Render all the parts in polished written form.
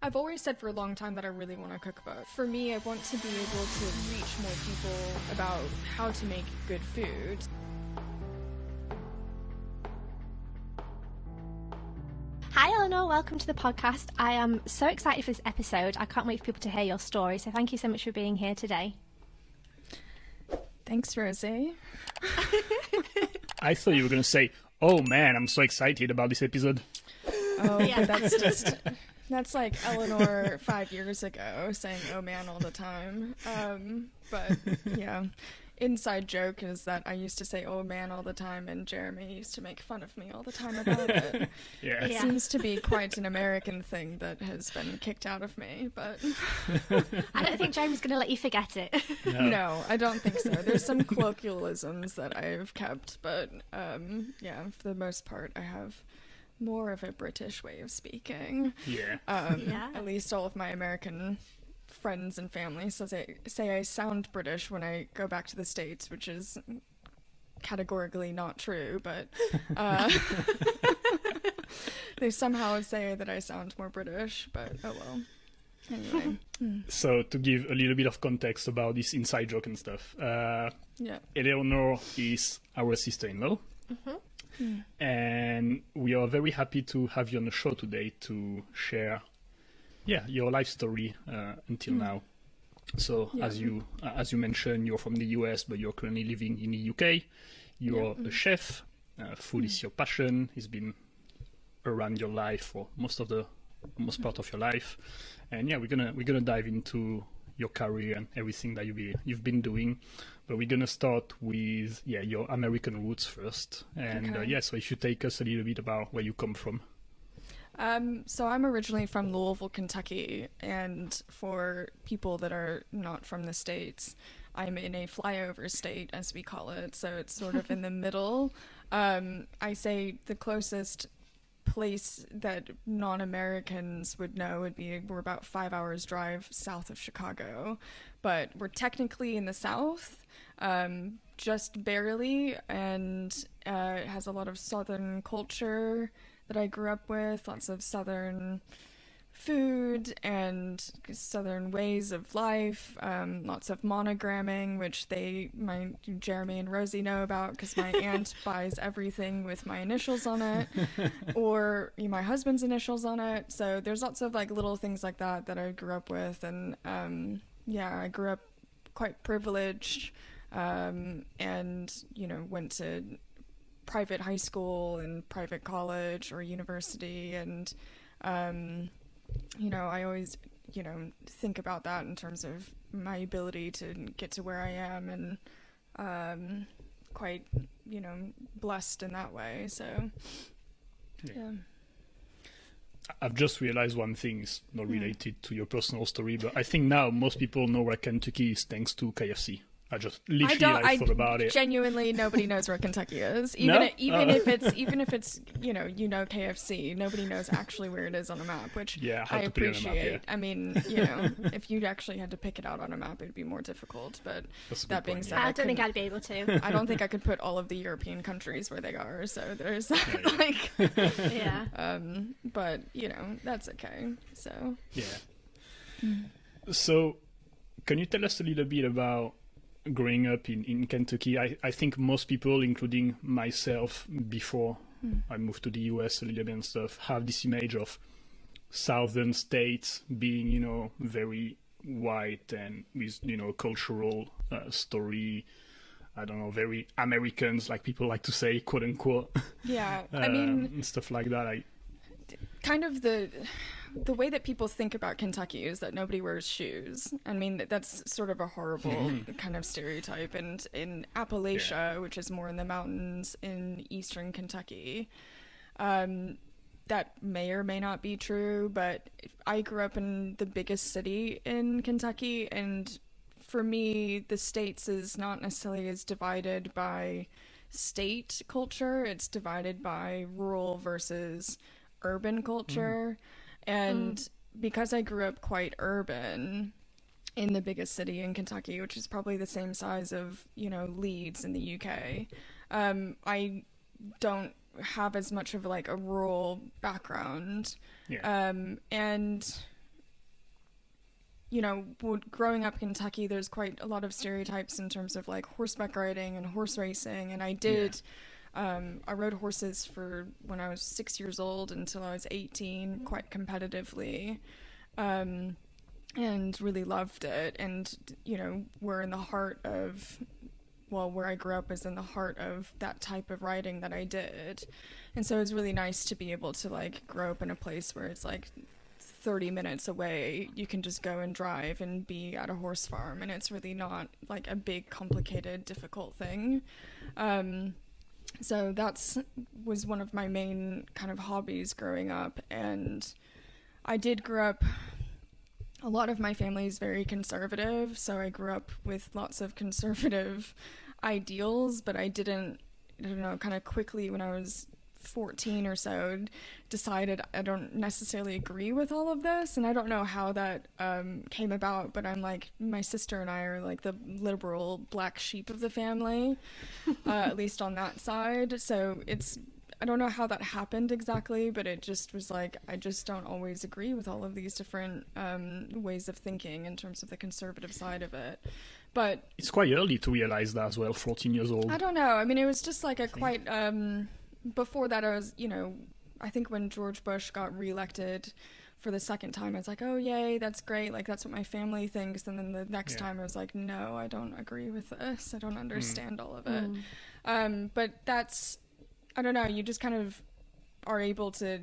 I've always said for a long time that I really want a cookbook. For me, I want to be able to reach more people about how to make good food. Hi Eleanor, welcome to the podcast. I am so excited for this episode. I can't wait for people to hear your story, so thank you so much for being here today. Thanks, Rosie. I thought you were going to say, oh man, I'm so excited about this episode. Oh, yeah. But that's like Eleanor 5 years ago saying, oh man, all the time. But yeah, inside joke is that I used to say, oh man, all the time, and Jeremy used to make fun of me all the time about it. Yeah. It seems to be quite an American thing that has been kicked out of me, but... I don't think Jeremy's going to let you forget it. No, I don't think so. There's some colloquialisms that I've kept, but yeah, for the most part, I have more of a British way of speaking. Yeah. At least all of my American friends and family say I sound British when I go back to the States, which is categorically not true, but they somehow say that I sound more British, but oh well. Anyway. So to give a little bit of context about this inside joke and stuff, Eleanor is our sister-in-law. Mm-hmm. And we are very happy to have you on the show today to share, your life story until now. So as you mentioned, you're from the US, but you're currently living in the UK. You're a chef. Food is your passion. It's been around your life for most part of your life. And we're gonna dive into your career and everything that you've been doing. But we're going to start with, your American roots first. And so if you take us a little bit about where you come from. So I'm originally from Louisville, Kentucky. And for people that are not from the States, I'm in a flyover state, as we call it. So it's sort of in the middle. I say the closest place that non-Americans would know would be we're about 5 hours drive south of Chicago, but we're technically in the South, just barely, and it has a lot of Southern culture that I grew up with, lots of Southern food and Southern ways of life, lots of monogramming, which Jeremy and Rosie know about because my aunt buys everything with my initials on it or my husband's initials on it. So there's lots of like little things like that I grew up with. And I grew up quite privileged and, went to private high school and private college or university. And I always, think about that in terms of my ability to get to where I am and quite, blessed in that way. So, yeah. I've just realized one thing is not related to your personal story, but I think now most people know where Kentucky is thanks to KFC. I just literally thought about it. Genuinely, nobody knows where Kentucky is. Even if it's KFC, nobody knows actually where it is on a map, which I appreciate. Map, I mean, if you actually had to pick it out on a map, it'd be more difficult. But that being said, I don't think I'd be able to. I don't think I could put all of the European countries where they are. So there's but that's okay. So So, can you tell us a little bit about growing up in Kentucky? I think most people, including myself, before I moved to the US a little bit and stuff, have this image of southern states being, very white and with, cultural story. I don't know, very Americans, like people like to say, quote unquote. Yeah, I mean, and stuff like that. Kind of the way that people think about Kentucky is that nobody wears shoes. I mean, that's sort of a horrible kind of stereotype. And in Appalachia, which is more in the mountains in eastern Kentucky, that may or may not be true. But I grew up in the biggest city in Kentucky, and for me, the states is not necessarily as divided by state culture. It's divided by rural versus urban culture. And because I grew up quite urban in the biggest city in Kentucky, which is probably the same size of, Leeds in the UK, I don't have as much of like a rural background. And growing up in Kentucky, there's quite a lot of stereotypes in terms of like horseback riding and horse racing. And I did, I rode horses for when I was 6 years old until I was 18, quite competitively, and really loved it. And, we're in the heart of, where I grew up is in the heart of that type of riding that I did. And so it's really nice to be able to like grow up in a place where it's like 30 minutes away, you can just go and drive and be at a horse farm, and it's really not like a big, complicated, difficult thing. So was one of my main kind of hobbies growing up. And I did grow up, a lot of my family is very conservative, so I grew up with lots of conservative ideals, but I don't know, kind of quickly when I was 14 or so, decided I don't necessarily agree with all of this. And I don't know how that came about, but I'm like, my sister and I are like the liberal black sheep of the family, at least on that side. So I don't know how that happened exactly, but it just was like, I just don't always agree with all of these different ways of thinking in terms of the conservative side of it. But it's quite early to realize that as well, 14 years old. I don't know. I mean, it was just like a quite... before that, I was, I think when George Bush got reelected for the second time, I was like, oh, yay, that's great. Like, that's what my family thinks. And then the next time I was like, no, I don't agree with this. I don't understand all of it. But that's, I don't know, you just kind of are able to,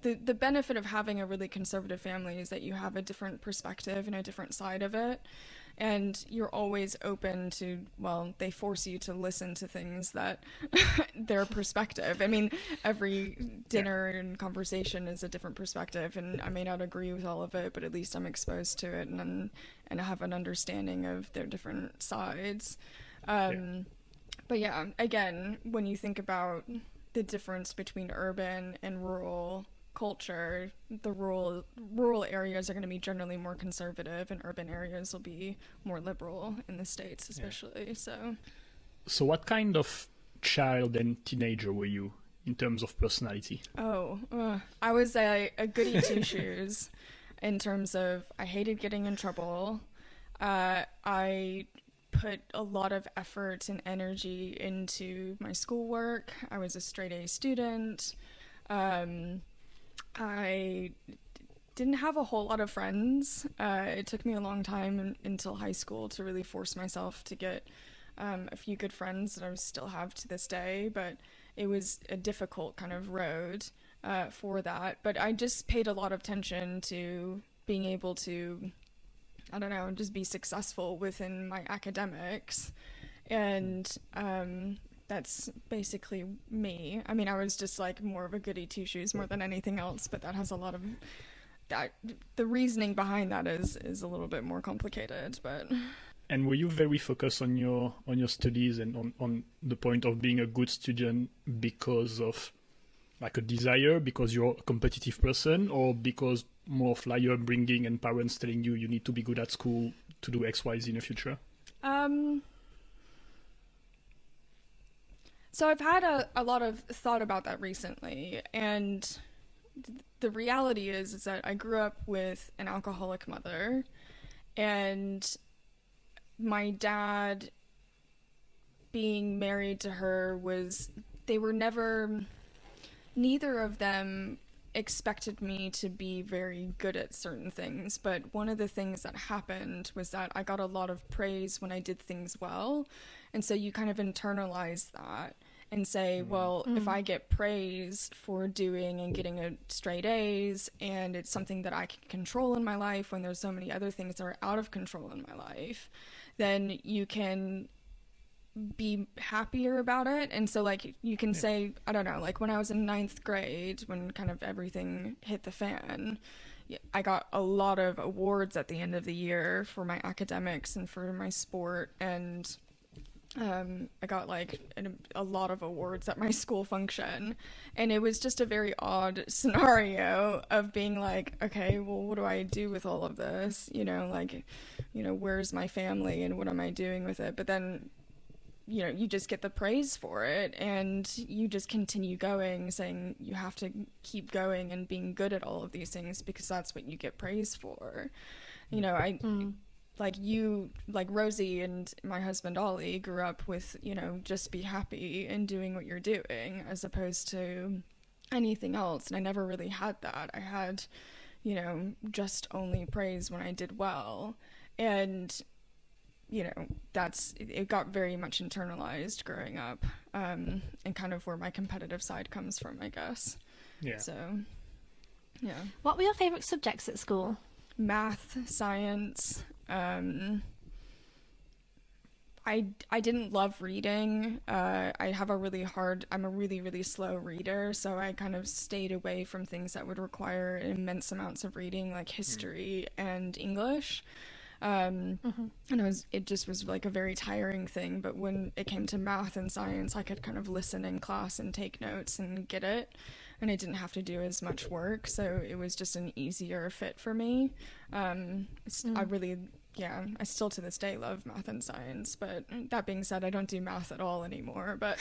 the benefit of having a really conservative family is that you have a different perspective and a different side of it. And you're always open to, they force you to listen to things that their perspective. I mean, every dinner and conversation is a different perspective, and I may not agree with all of it, but at least I'm exposed to it and have an understanding of their different sides. But yeah, again, when you think about the difference between urban and rural culture, the rural areas are going to be generally more conservative, and urban areas will be more liberal in the States, especially. So what kind of child and teenager were you in terms of personality? I was a goody two shoes in terms of I hated getting in trouble. I put a lot of effort and energy into my schoolwork. I was a straight A student. I didn't have a whole lot of friends. It took me a long time until high school to really force myself to get a few good friends that I still have to this day, but it was a difficult kind of road for that. But I just paid a lot of attention to being able to, I don't know, just be successful within my academics. And that's basically me. I mean, I was just like more of a goody two shoes more than anything else, but that has a lot of that. The reasoning behind that is a little bit more complicated, but. And were you very focused on your studies and on the point of being a good student because of like a desire, because you're a competitive person, or because more of like your upbringing and parents telling you need to be good at school to do X, Y, Z in the future? So I've had a lot of thought about that recently, and the reality is that I grew up with an alcoholic mother, and my dad being married to her neither of them expected me to be very good at certain things, but one of the things that happened was that I got a lot of praise when I did things well, and so you kind of internalize that and say, if I get praise for doing and getting a straight A's, and it's something that I can control in my life when there's so many other things that are out of control in my life, then you can be happier about it. And so like you can say, I don't know, like when I was in 9th grade, when kind of everything hit the fan, I got a lot of awards at the end of the year for my academics and for my sport, and I got like a lot of awards at my school function, and it was just a very odd scenario of being like, okay, well, what do I do with all of this? Where's my family and what am I doing with it? But then, you just get the praise for it, and you just continue going, saying you have to keep going and being good at all of these things because that's what you get praise for. You know, like Rosie and my husband Olly grew up with, you know, just be happy and doing what you're doing as opposed to anything else. And I never really had that. I had, you know, just only praise when I did well. And, you know, it got very much internalized growing up, and kind of where my competitive side comes from, I guess. Yeah. So, yeah. What were your favourite subjects at school? Math, science. I didn't love reading. I'm a really, really slow reader, so I kind of stayed away from things that would require immense amounts of reading, like history and English. And it just was like a very tiring thing, but when it came to math and science, I could kind of listen in class and take notes and get it, and I didn't have to do as much work, so it was just an easier fit for me. I still to this day love math and science, but that being said, I don't do math at all anymore, but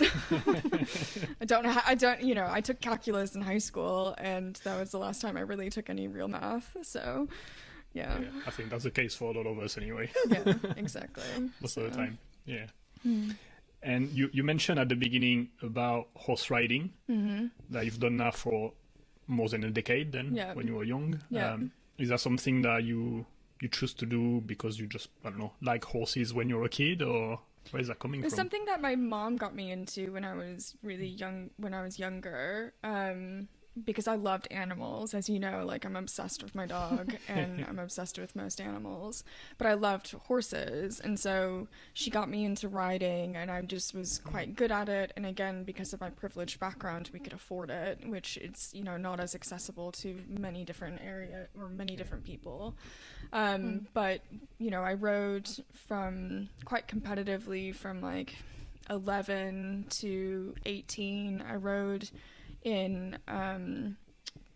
I took calculus in high school, and that was the last time I really took any real math, so yeah. I think that's the case for a lot of us anyway. Yeah, exactly. Most of the time, yeah. And you mentioned at the beginning about horse riding that you've done now for more than a decade then, when you were young. Yeah. Is that something that you choose to do because you just, I don't know, like horses when you were a kid, or where is that coming from? It's something that my mom got me into when I was really young, when I was younger, because I loved animals. As you know, like, I'm obsessed with my dog and I'm obsessed with most animals, but I loved horses, and so she got me into riding, and I just was quite good at it. And again, because of my privileged background, we could afford it, which it's, you know, not as accessible to many different many different people. But, you know, I rode from quite competitively from like 11 to 18. I rode in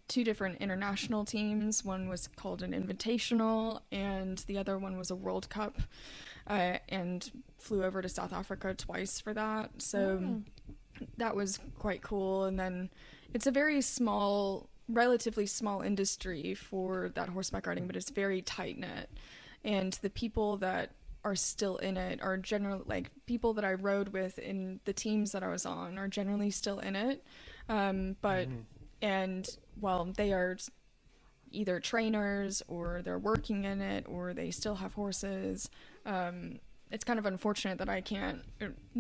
2 different international teams. One was called an invitational, and the other one was a World Cup, and flew over to South Africa twice for that. So that was quite cool. And then it's a very relatively small industry for that horseback riding, but it's very tight knit. And the people that are still in it are generally, like, people that I rode with in the teams that I was on are generally still in it. They are either trainers, or they're working in it, or they still have horses. It's kind of unfortunate that I can't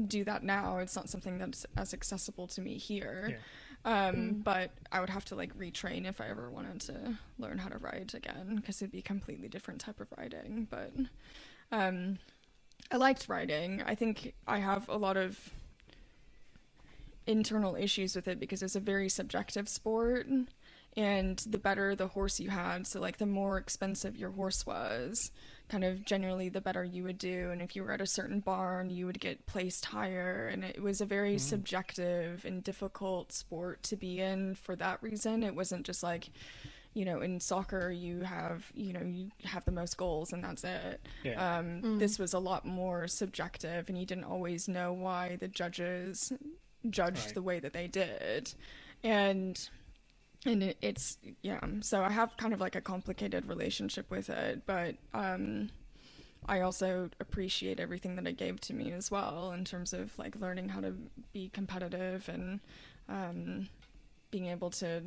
do that now. It's not something that's as accessible to me here. But I would have to like retrain if I ever wanted to learn how to ride again, because it'd be a completely different type of riding. But I liked riding. I think I have a lot of internal issues with it because it's a very subjective sport, and the better the horse you had, so like the more expensive your horse was, kind of generally the better you would do. And if you were at a certain barn, you would get placed higher, and it was a very subjective and difficult sport to be in for that reason. It wasn't just like, you know, in soccer you have the most goals and that's it. This was a lot more subjective, and you didn't always know why the judges judged the way that they did, and it's so I have kind of like a complicated relationship with it, but I also appreciate everything that it gave to me as well, in terms of like learning how to be competitive and being able to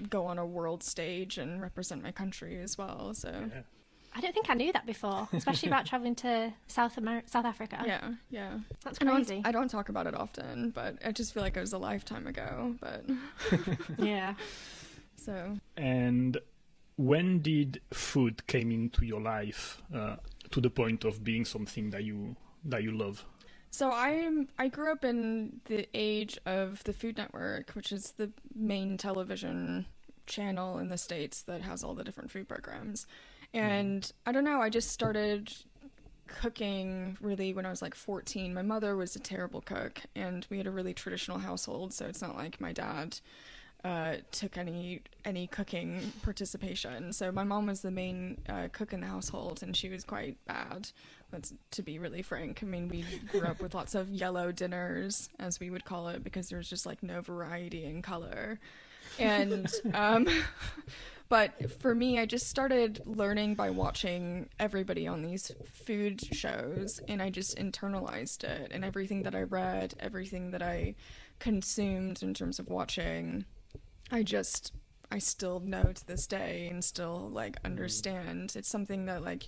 go on a world stage and represent my country as well. So I don't think I knew that before, especially about traveling to South Africa. Yeah. That's crazy. I don't talk about it often, but I just feel like it was a lifetime ago, but yeah. So. And when did food came into your life to the point of being something that you love? So I grew up in the age of the Food Network, which is the main television channel in the States that has all the different food programs. And I don't know, I just started cooking really when I was like 14. My mother was a terrible cook, and we had a really traditional household, so it's not like my dad took any cooking participation. So my mom was the main cook in the household, and she was quite bad, to be really frank. I mean, we grew up with lots of yellow dinners, as we would call it, because there was just like no variety in color. And But for me, I just started learning by watching everybody on these food shows, and I just internalized it. And everything that I read, everything that I consumed in terms of watching, I still know to this day and still, like, understand. It's something that, like,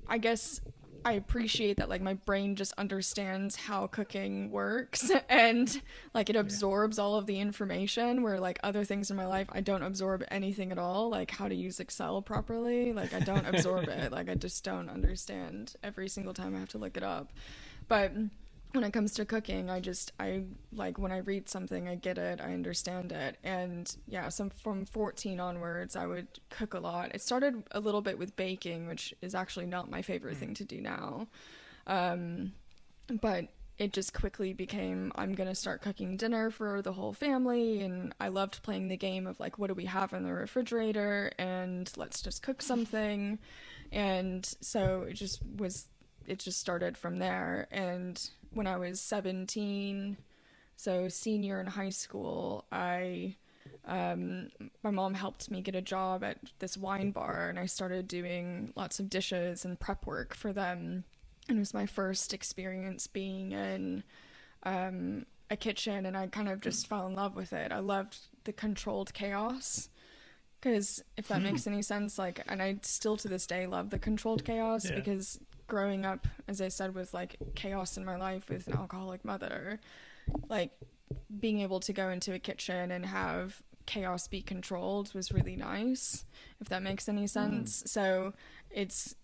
I guess I appreciate that, like, my brain just understands how cooking works and, like, it absorbs all of the information, where, like, other things in my life, I don't absorb anything at all, like how to use Excel properly. Like, I don't absorb it. Like, I just don't understand every single time I have to look it up. But when it comes to cooking, I like, when I read something, I get it, I understand it. And yeah, so from 14 onwards, I would cook a lot. It started a little bit with baking, which is actually not my favorite thing to do now. But it just quickly became, I'm going to start cooking dinner for the whole family. And I loved playing the game of, like, what do we have in the refrigerator? And let's just cook something. And so it just started from there. And when I was 17, so senior in high school, my mom helped me get a job at this wine bar, and I started doing lots of dishes and prep work for them. And it was my first experience being in a kitchen, and I kind of just fell in love with it. I loved the controlled chaos, because if that makes any sense, like, and I still to this day love the controlled chaos, because growing up, as I said, with, like, chaos in my life with an alcoholic mother, like, being able to go into a kitchen and have chaos be controlled was really nice, if that makes any sense. So it's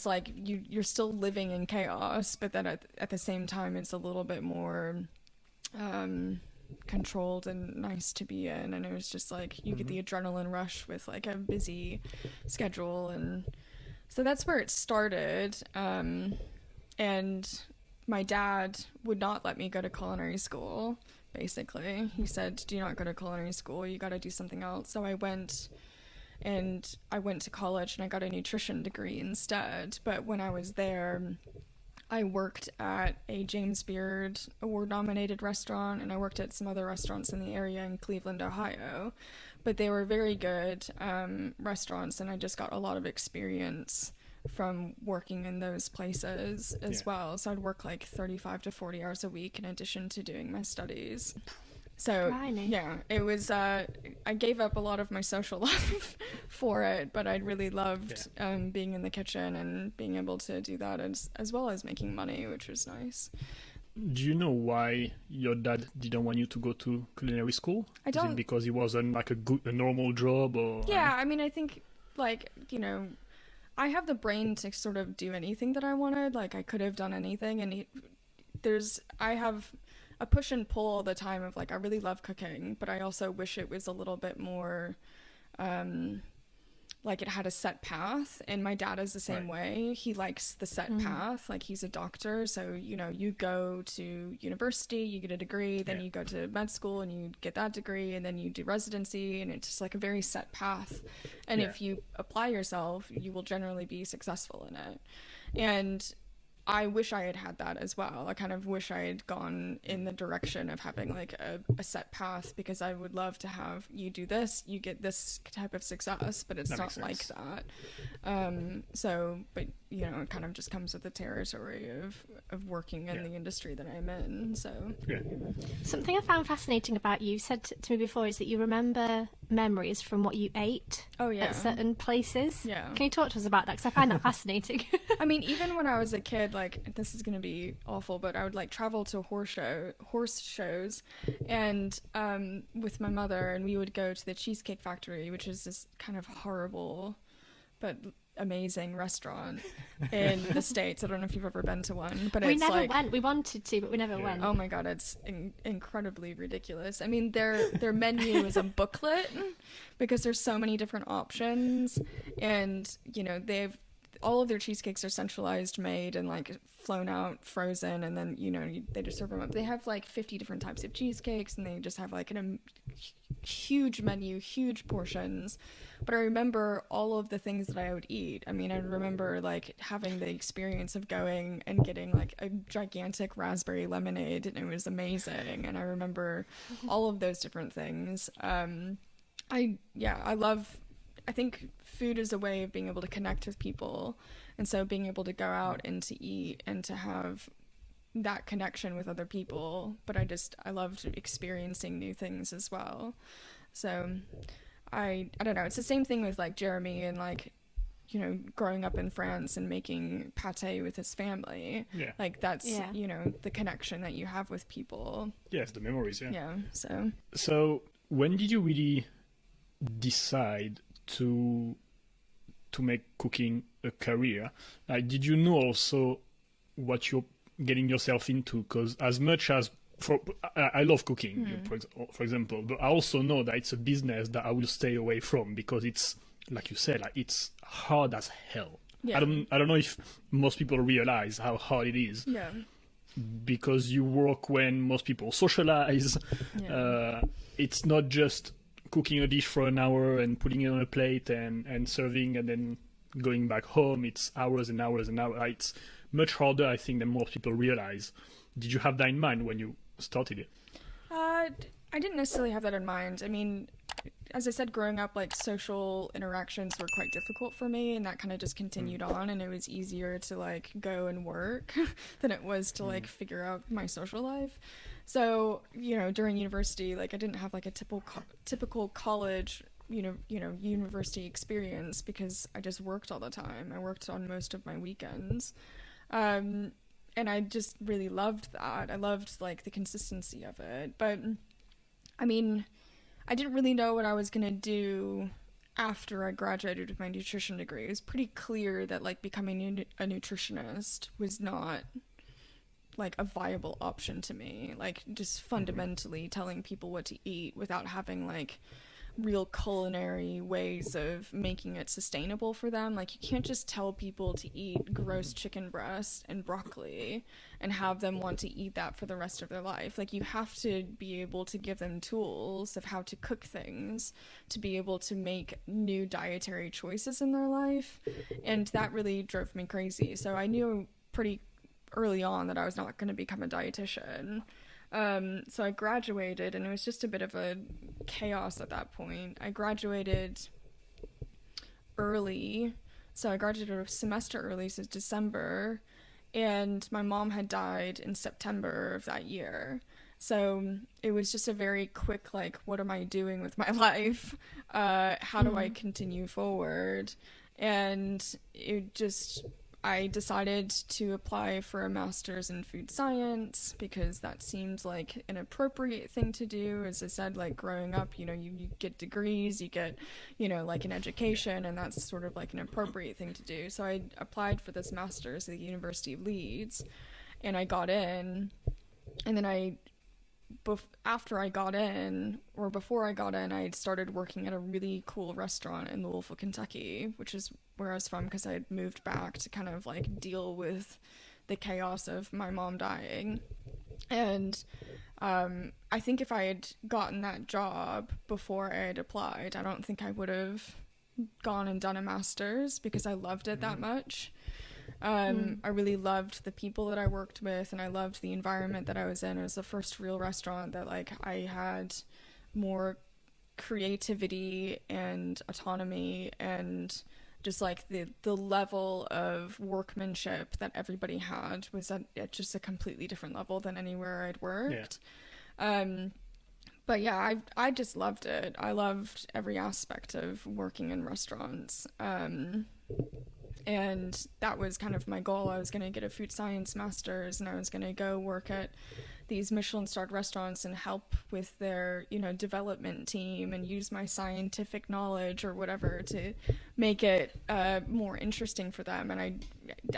like you're still living in chaos, but then at the same time it's a little bit more controlled and nice to be in. And it was just like you get the adrenaline rush with, like, a busy schedule. And so that's where it started. And my dad would not let me go to culinary school, basically. He said, do not go to culinary school. You got to do something else. So I went to college and I got a nutrition degree instead. But when I was there, I worked at a James Beard award-nominated restaurant, and I worked at some other restaurants in the area in Cleveland, Ohio. But they were very good restaurants, and I just got a lot of experience from working in those places as well. So I'd work like 35 to 40 hours a week in addition to doing my studies. So yeah, it was I gave up a lot of my social life for it, but I really loved being in the kitchen and being able to do that as well as making money, which was nice. Do you know why your dad didn't want you to go to culinary school? I don't. Is it because it wasn't like a normal job, or? Yeah, I mean, I think, like, you know, I have the brain to sort of do anything that I wanted. Like, I could have done anything, and I have a push and pull all the time of, like, I really love cooking, but I also wish it was a little bit more, like, it had a set path. And my dad is the same way. He likes the set path. Like, he's a doctor, so, you know, you go to university, you get a degree, then you go to med school and you get that degree, and then you do residency, and it's just like a very set path. And if you apply yourself, you will generally be successful in it. And I wish I had had that as well. I kind of wish I had gone in the direction of having, like, a set path, because I would love to have, you do this, you get this type of success, but it's not like that. So, but, you know, it kind of just comes with the territory of working in the industry that I'm in. So something I found fascinating about you said to me before is that you remember memories from what you ate at certain places. Can you talk to us about that? Because I find that fascinating. I mean, even when I was a kid, like, this is going to be awful, but I would, like, travel to horse shows and with my mother, and we would go to the Cheesecake Factory, which is this kind of horrible but amazing restaurant in the States. I don't know if you've ever been to one, but we never went. We wanted to, but we never went. Oh my god, it's incredibly ridiculous. I mean, their menu is a booklet because there's so many different options, and, you know, all of their cheesecakes are centralized made and, like, flown out frozen, and then, you know, they just serve them up. They have like 50 different types of cheesecakes, and they just have, like, a huge menu, huge portions. But I remember all of the things that I would eat. I mean, I remember, like, having the experience of going and getting, like, a gigantic raspberry lemonade, and it was amazing. And I remember all of those different things. I think food is a way of being able to connect with people, and so being able to go out and to eat and to have that connection with other people. But I loved experiencing new things as well. So I don't know, it's the same thing with like Jeremy and like, you know, growing up in France and making pate with his family. Yeah. Like that's, you know, the connection that you have with people. Yes, the memories, yeah. Yeah, so. So when did you really decide to make cooking a career? Did you know also what you're getting yourself into? Because as much as I love cooking, for example, but I also know that it's a business that I will stay away from because it's, like you said, like it's hard as hell. Yeah. I don't know if most people realize how hard it is. Yeah. Because you work when most people socialize. Yeah. It's not just cooking a dish for an hour and putting it on a plate and serving and then going back home. It's hours and hours and hours. It's much harder, I think, than most people realize. Did you have that in mind when you started it? I didn't necessarily have that in mind. I mean, as I said, growing up, like, social interactions were quite difficult for me, and that kind of just continued on, and it was easier to, like, go and work than it was to, like, figure out my social life. So, you know, during university, like, I didn't have, like, a typical college, university experience because I just worked all the time. I worked on most of my weekends. And I just really loved that. I loved, like, the consistency of it. But, I mean, I didn't really know what I was going to do after I graduated with my nutrition degree. It was pretty clear that, like, becoming a nutritionist was not, like, a viable option to me. Like, just fundamentally telling people what to eat without having, like, real culinary ways of making it sustainable for them. Like, you can't just tell people to eat gross chicken breast and broccoli and have them want to eat that for the rest of their life. Like, you have to be able to give them tools of how to cook things to be able to make new dietary choices in their life, and that really drove me crazy. So I knew pretty early on that I was not going to become a dietitian. So I graduated, and it was just a bit of a chaos at that point. I graduated early, so I graduated a semester early, so December, and my mom had died in September of that year. So it was just a very quick, like, what am I doing with my life? How do I continue forward? And I decided to apply for a master's in food science because that seemed like an appropriate thing to do. As I said, like, growing up, you know, you get degrees, you get, you know, like, an education, and that's sort of like an appropriate thing to do. So I applied for this master's at the University of Leeds, and I got in, and then after I got in, or before I got in, I had started working at a really cool restaurant in Louisville, Kentucky, which is where I was from because I had moved back to kind of, like, deal with the chaos of my mom dying. And I think if I had gotten that job before I had applied, I don't think I would have gone and done a master's because I loved it that much. I really loved the people that I worked with, and I loved the environment that I was in. It was the first real restaurant that, like, I had more creativity and autonomy, and just, like, the level of workmanship that everybody had was at just a completely different level than anywhere I'd worked. Yeah. But yeah, I just loved it. I loved every aspect of working in restaurants. And that was kind of my goal. I was going to get a food science master's, and I was going to go work at these Michelin-starred restaurants and help with their, you know, development team and use my scientific knowledge or whatever to make it more interesting for them. And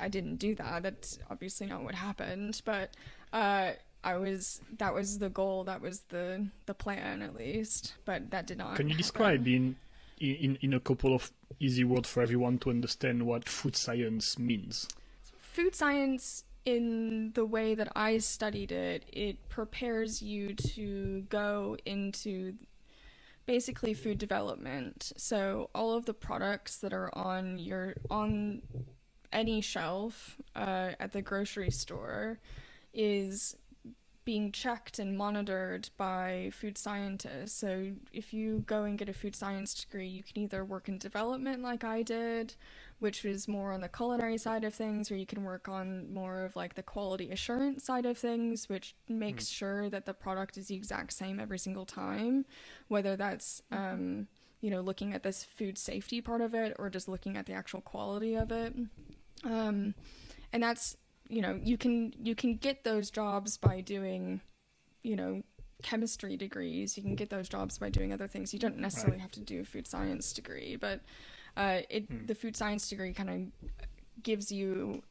I didn't do that. That's obviously not what happened. But that was the goal. That was the plan, at least. But that did not Can you happen. describe in a couple of easy words for everyone to understand what food science means? Food science, in the way that I studied it, it prepares you to go into basically food development. So all of the products that are on any shelf at the grocery store is being checked and monitored by food scientists. So if you go and get a food science degree, you can either work in development like I did, which was more on the culinary side of things, or you can work on more of like the quality assurance side of things, which makes sure that the product is the exact same every single time, whether that's looking at this food safety part of it or just looking at the actual quality of it. And that's, you can get those jobs by doing, chemistry degrees. You can get those jobs by doing other things. You don't necessarily have to do a food science degree, but the food science degree kind of gives you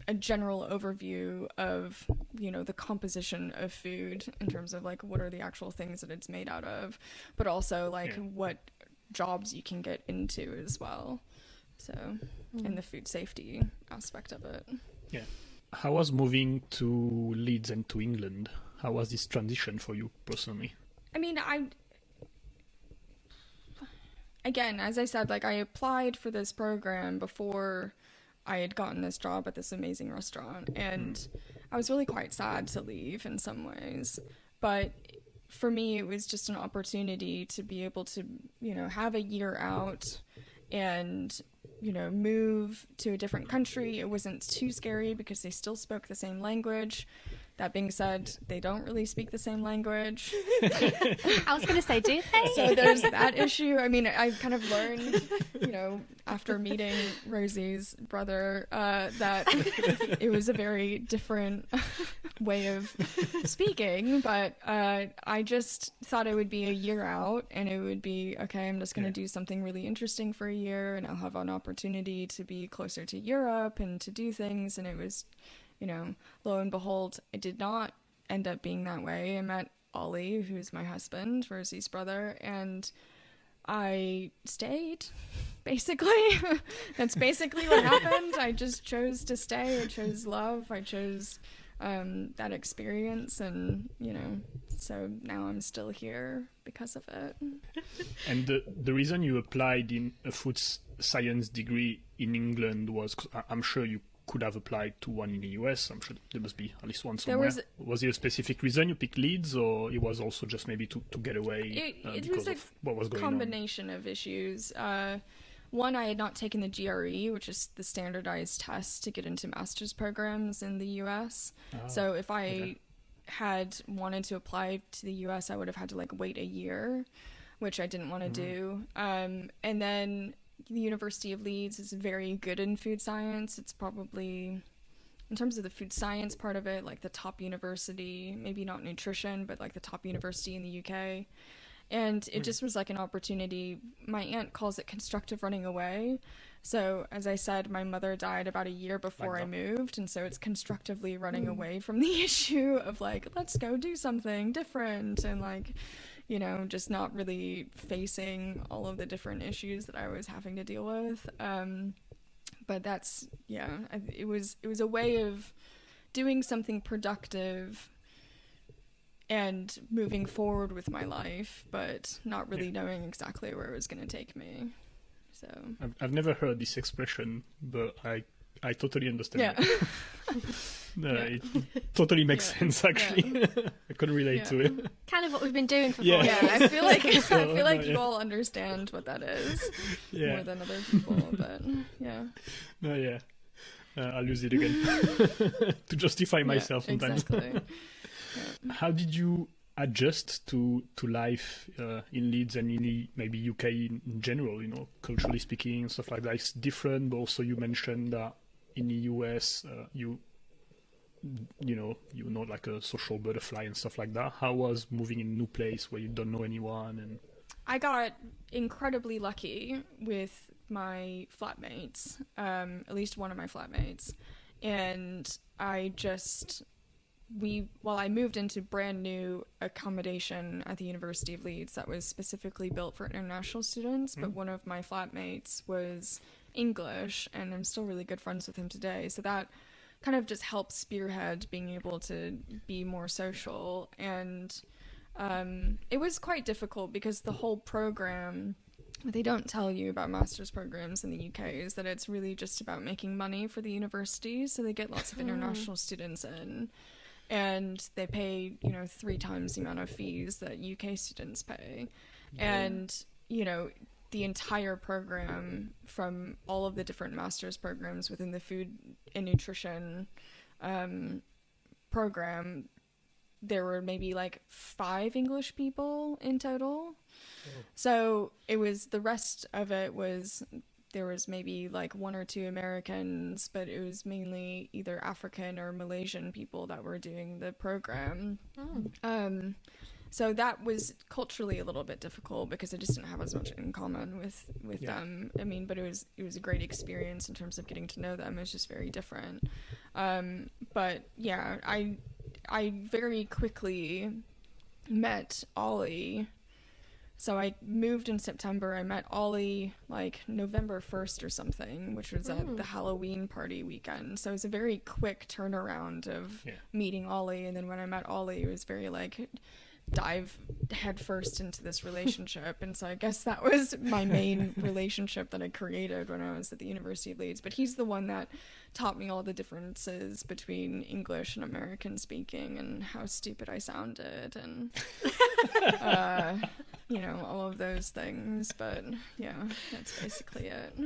a general overview of, the composition of food in terms of like what are the actual things that it's made out of, but also like what jobs you can get into as well. So, and the food safety aspect of it. Yeah. How was moving to Leeds and to England? How was this transition for you personally? I mean, again, as I said, like I applied for this program before I had gotten this job at this amazing restaurant, and I was really quite sad to leave in some ways. But for me, it was just an opportunity to be able to, have a year out and, move to a different country. It wasn't too scary because they still spoke the same language. That being said, they don't really speak the same language. I was going to say, do they? So there's that issue. I mean, I kind of learned, after meeting Rosie's brother, that it was a very different way of speaking. But I just thought it would be a year out, and it would be, okay, I'm just going to do something really interesting for a year, and I'll have an opportunity to be closer to Europe and to do things. And it was... lo and behold, it did not end up being that way. I met Olly, who's my husband, Rosie's brother, and I stayed, basically. That's basically what happened. I just chose to stay. I chose love. I chose that experience, and, so now I'm still here because of it. And the reason you applied in a food science degree in England was, I'm sure you could have applied to one in the US. I'm sure there must be at least one somewhere. Was there a specific reason you picked Leeds, or it was also just maybe to get away because of what was going on? It was a combination of issues. One, I had not taken the GRE, which is the standardized test to get into master's programs in the US. So if I had wanted to apply to the US, I would have had to wait a year, which I didn't want to do. And then the University of Leeds is very good in food science. It's probably, in terms of the food science part of it, the top university, maybe not nutrition, but the top university in the UK. And it just was an opportunity. My aunt calls it constructive running away. So, as I said, my mother died about a year before I moved, and so it's constructively running away from the issue of let's go do something different, and just not really facing all of the different issues that I was having to deal with. But that's, it was a way of doing something productive and moving forward with my life, but not really knowing exactly where it was going to take me. So I've never heard this expression, but I totally understand it. It totally makes sense, actually. I could relate to it. Kind of what we've been doing for 4 years. I feel like you all understand what that is more than other people, but I'll use it again to justify myself sometimes. Exactly. How did you adjust to life in Leeds and in maybe UK in general, culturally speaking and stuff like that? It's different, but also you mentioned that in the US you're not like a social butterfly and stuff like that. How was moving in a new place where you don't know anyone? And I got incredibly lucky with my flatmates, at least one of my flatmates, and while I moved into brand new accommodation at the University of Leeds that was specifically built for international students, but one of my flatmates was English, and I'm still really good friends with him today. So that kind of just helped spearhead being able to be more social. And it was quite difficult because the whole program, what they don't tell you about master's programs in the UK is that it's really just about making money for the university. So they get lots of international students in. and they pay, 3 times the amount of fees that UK students pay. And, the entire program, from all of the different master's programs within the food and nutrition program, there were maybe like 5 English people in total. So it was, the rest of it was, there was maybe like 1 or 2 Americans, but it was mainly either African or Malaysian people that were doing the program. So that was culturally a little bit difficult because I just didn't have as much in common with them. I mean, but it was a great experience in terms of getting to know them. It's just very different. But yeah, I very quickly met Olly. So I moved in September. I met Olly like November 1st or something, which was at the Halloween party weekend. So it was a very quick turnaround of meeting Olly. And then when I met Olly, it was very like dive headfirst into this relationship. And so I guess that was my main relationship that I created when I was at the University of Leeds. But he's the one that taught me all the differences between English and American speaking and how stupid I sounded and all of those things. But yeah, that's basically it.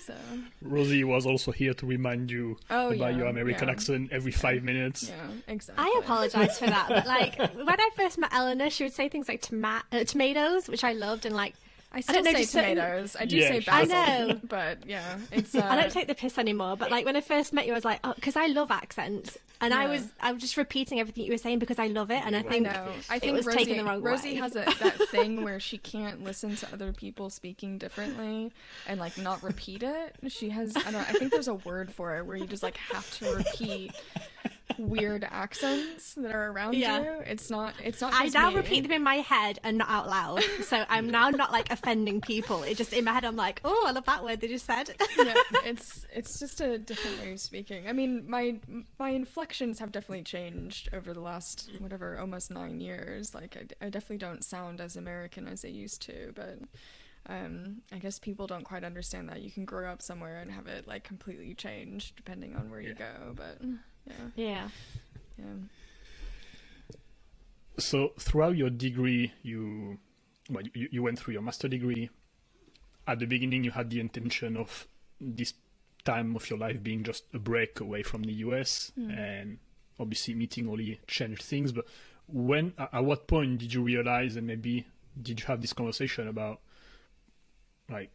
So Rosie was also here to remind you about your American accent every 5 minutes. Yeah, exactly. I apologize for that, but like when I first met Eleanor, she would say things like tomatoes, which I loved, and like I still say tomatoes. I do say basil. I know. But yeah, it's. I don't take the piss anymore. But like when I first met you, I was like, oh, because I love accents, and I was just repeating everything you were saying because I love it, and I think it was taken the wrong way. Rosie has that thing where she can't listen to other people speaking differently and like not repeat it. She has. I think there's a word for it where you just like have to repeat weird accents that are around you. It's not I now repeat them in my head and not out loud, so I'm now not like offending people. It just in my head I'm like, oh, I love that word they just said. It's just a different way of speaking. I mean, my inflections have definitely changed over the last almost 9 years. Like I definitely don't sound as American as I used to, but I guess people don't quite understand that you can grow up somewhere and have it like completely change depending on where you go. But yeah. So throughout your degree, you went through your master degree. At the beginning, you had the intention of this time of your life being just a break away from the US, and obviously meeting Olly changed things. But at what point did you realize, and maybe did you have this conversation about, like,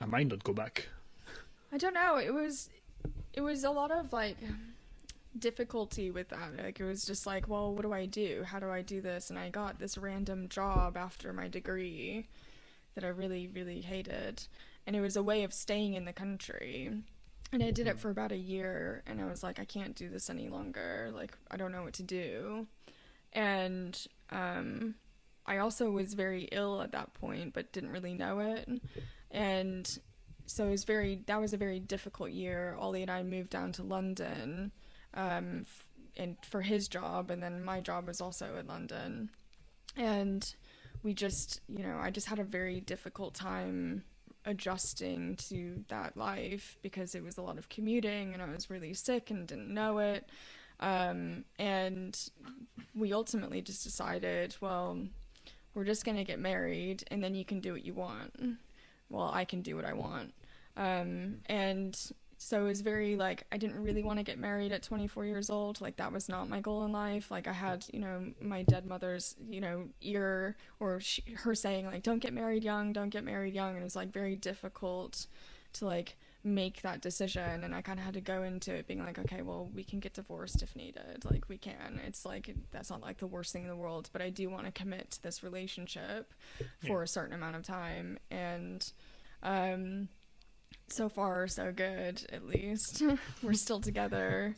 I might not go back? I don't know. It was a lot of like difficulty with that. Like it was just like, well, what do I do? How do I do this? And I got this random job after my degree that I really, really hated. And it was a way of staying in the country. And I did it for about a year, and I was like, I can't do this any longer. Like, I don't know what to do. And I also was very ill at that point, but didn't really know it. And so that was a very difficult year. Olly and I moved down to London and for his job, and then my job was also in London. And we just, I just had a very difficult time adjusting to that life because it was a lot of commuting and I was really sick and didn't know it. And we ultimately just decided, well, we're just going to get married and then you can do what you want. Well, I can do what I want. And so it was very like, I didn't really want to get married at 24 years old. Like that was not my goal in life. Like I had, my dead mother's, ear or her saying like, don't get married young. And it was like very difficult to like make that decision. And I kind of had to go into it being like, okay, well, we can get divorced if needed. Like we can. It's like, that's not like the worst thing in the world, but I do want to commit to this relationship for a certain amount of time. And, so far so good, at least. We're still together,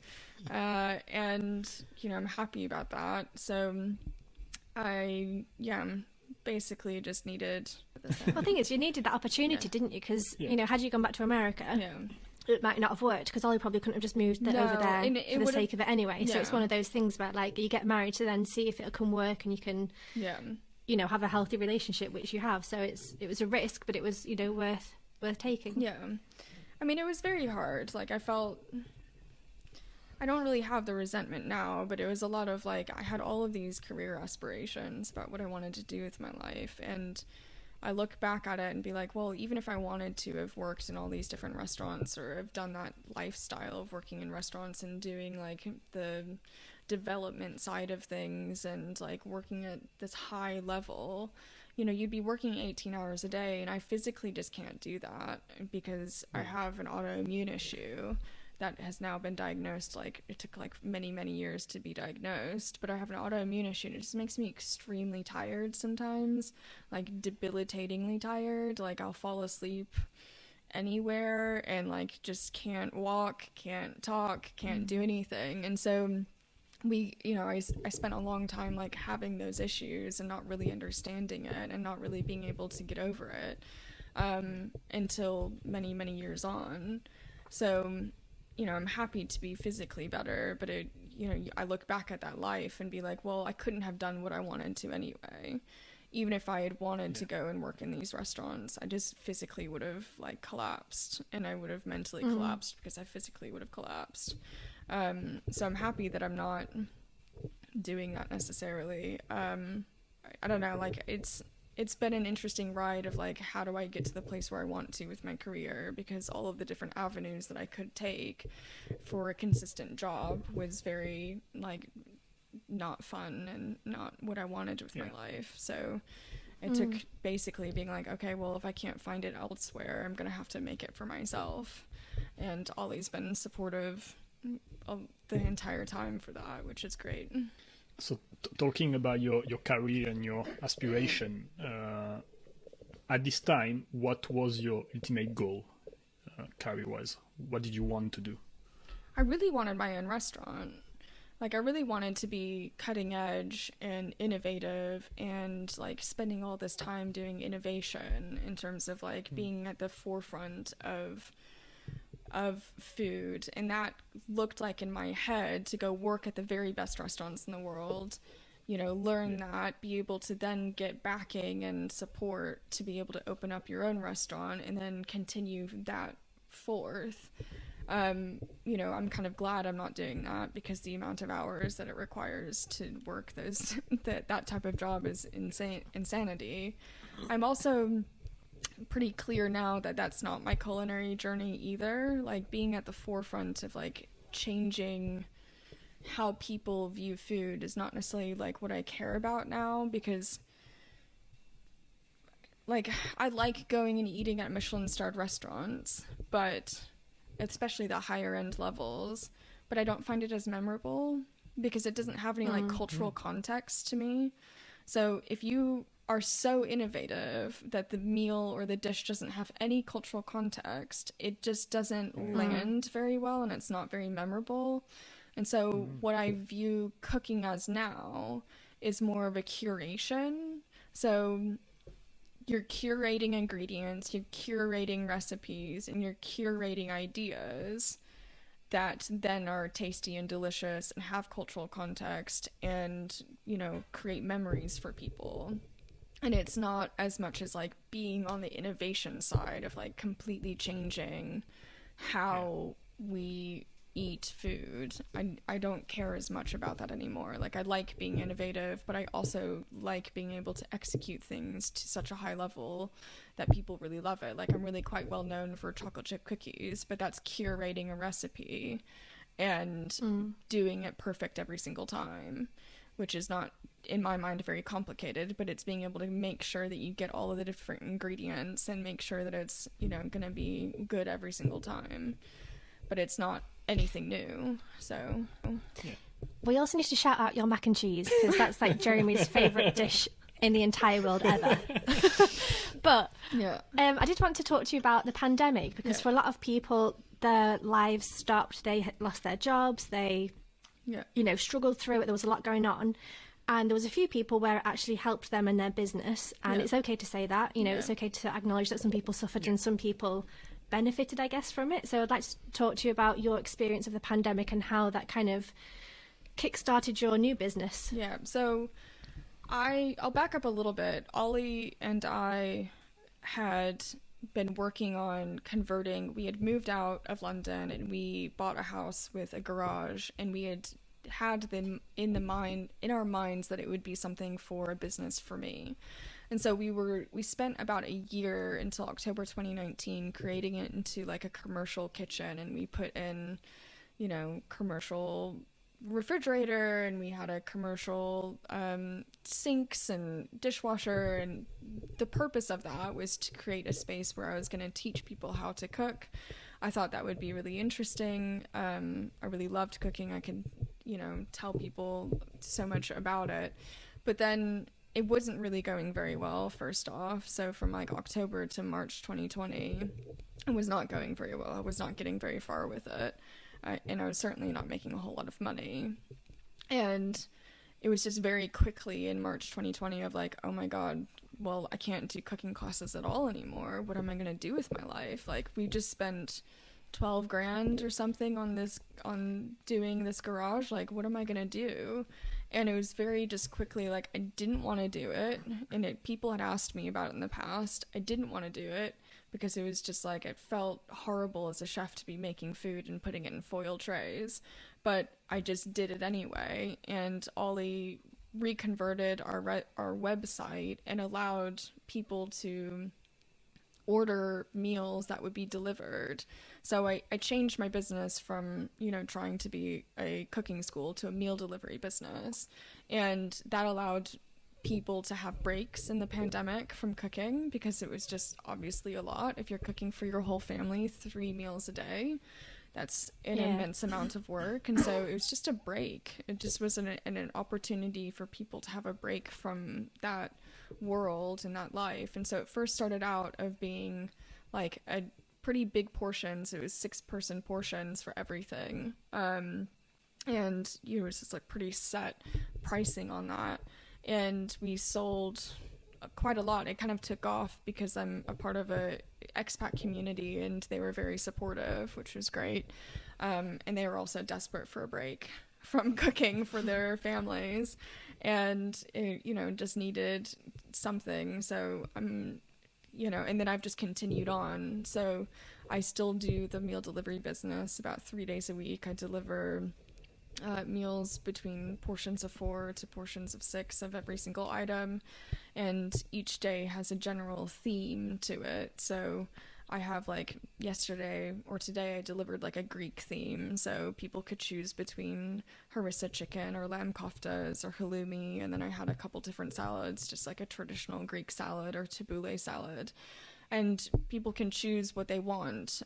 and I'm happy about that. So I basically just needed well, the thing is, you needed that opportunity, didn't you? Because had you gone back to America, it might not have worked, because Olly probably couldn't have just moved over there for the sake of it anyway. So it's one of those things where like you get married to then see if it'll come work and you can have a healthy relationship, which you have. So it was a risk, but it was worth taking. I mean, it was very hard. Like I felt I don't really have the resentment now, but it was a lot of like, I had all of these career aspirations about what I wanted to do with my life, and I look back at it and be like, well, even if I wanted to have worked in all these different restaurants or have done that lifestyle of working in restaurants and doing like the development side of things and like working at this high level, you know, you'd be working 18 hours a day, and I physically just can't do that because I have an autoimmune issue that has now been diagnosed. Like, it took like many years to be diagnosed, but I have an autoimmune issue, and it just makes me extremely tired sometimes, like debilitatingly tired. Like, I'll fall asleep anywhere and like just can't walk, can't talk, can't do anything. And so I spent a long time like having those issues and not really understanding it and not really being able to get over it until many years on. So I'm happy to be physically better, but I look back at that life and be like, well, I couldn't have done what I wanted to anyway. Even if I had wanted to go and work in these restaurants, I just physically would have like collapsed, and I would have mentally collapsed because I physically would have collapsed. So I'm happy that I'm not doing that necessarily. I don't know, like it's been an interesting ride of like, how do I get to the place where I want to with my career, because all of the different avenues that I could take for a consistent job was very like not fun and not what I wanted with my life. So it took basically being like, okay, well, if I can't find it elsewhere, I'm gonna have to make it for myself. And Ollie's been supportive the entire time for that, which is great. So talking about your career and your aspiration, at this time, what was your ultimate goal career-wise? What did you want to do? I really wanted my own restaurant. Like, I really wanted to be cutting edge and innovative and like spending all this time doing innovation in terms of like being at the forefront of food. And that looked like, in my head, to go work at the very best restaurants in the world, learn that, be able to then get backing and support to be able to open up your own restaurant and then continue that forth. I'm kind of glad I'm not doing that, because the amount of hours that it requires to work that type of job is insanity. I'm also pretty clear now that that's not my culinary journey either. Like, being at the forefront of like changing how people view food is not necessarily like what I care about now, because like I like going and eating at Michelin-starred restaurants, but especially the higher end levels, but I don't find it as memorable because it doesn't have any like cultural context to me. So if you are so innovative that the meal or the dish doesn't have any cultural context, it just doesn't land very well, and it's not very memorable. And so what I view cooking as now is more of a curation. So you're curating ingredients, you're curating recipes, and you're curating ideas that then are tasty and delicious and have cultural context and, create memories for people. And it's not as much as like being on the innovation side of like completely changing how we eat food. I don't care as much about that anymore. Like, I like being innovative, but I also like being able to execute things to such a high level that people really love it. Like, I'm really quite well known for chocolate chip cookies, but that's curating a recipe and doing it perfect every single time, which is not, in my mind, very complicated, but it's being able to make sure that you get all of the different ingredients and make sure that it's, going to be good every single time. But it's not anything new, so we also need to shout out your mac and cheese, because that's like Jeremy's favourite dish in the entire world ever. But I did want to talk to you about the pandemic, because for a lot of people, their lives stopped, they had lost their jobs, they struggled through it, there was a lot going on, and there was a few people where it actually helped them in their business, and it's okay to say that, it's okay to acknowledge that some people suffered and some people benefited, I guess, from it. So I'd like to talk to you about your experience of the pandemic and how that kind of kick-started your new business. Yeah, so I'll back up a little bit. Olly and I had been working on converting. We had moved out of London and we bought a house with a garage, and we had them in our minds that it would be something for a business for me. And so we spent about a year until October 2019 creating it into like a commercial kitchen, and we put in, you know, commercial refrigerator, and we had a commercial sinks and dishwasher, and the purpose of that was to create a space where I was going to teach people how to cook. I thought that would be really interesting. I really loved cooking. I could, you know, tell people so much about it, but then it wasn't really going very well, first off. So from like October to March 2020, it was not going very well. I was not getting very far with it. And I was certainly not making a whole lot of money. And it was just very quickly in March 2020 of like, oh my God, well, I can't do cooking classes at all anymore. What am I going to do with my life? Like, we just spent 12 grand or something on doing this garage. Like, what am I going to do? And it was very just quickly like, I didn't want to do it. And people had asked me about it in the past. I didn't want to do it because it was just like, it felt horrible as a chef to be making food and putting it in foil trays. But I just did it anyway. And Olly reconverted our website and allowed people to order meals that would be delivered. So I changed my business from, you know, trying to be a cooking school to a meal delivery business. And that allowed people to have breaks in the pandemic from cooking, because it was just obviously a lot. If you're cooking for your whole family 3 meals a day, that's an immense amount of work. And so it was just a break. It just was an opportunity for people to have a break from that world and that life. And so it first started out of being like a pretty big portions. It was 6-person portions for everything. And it was just like pretty set pricing on that. And we sold quite a lot. It kind of took off because I'm a part of a expat community, and they were very supportive, which was great. And they were also desperate for a break from cooking for their families, and it, you know, just needed something. So you know, and then I've just continued on. So I still do the meal delivery business about 3 days a week. I deliver meals between portions of 4 to portions of 6 of every single item, and each day has a general theme to it. So I have, like, yesterday or today I delivered like a Greek theme, so people could choose between harissa chicken or lamb koftas or halloumi, and then I had a couple different salads, just like a traditional Greek salad or tabbouleh salad. And people can choose what they want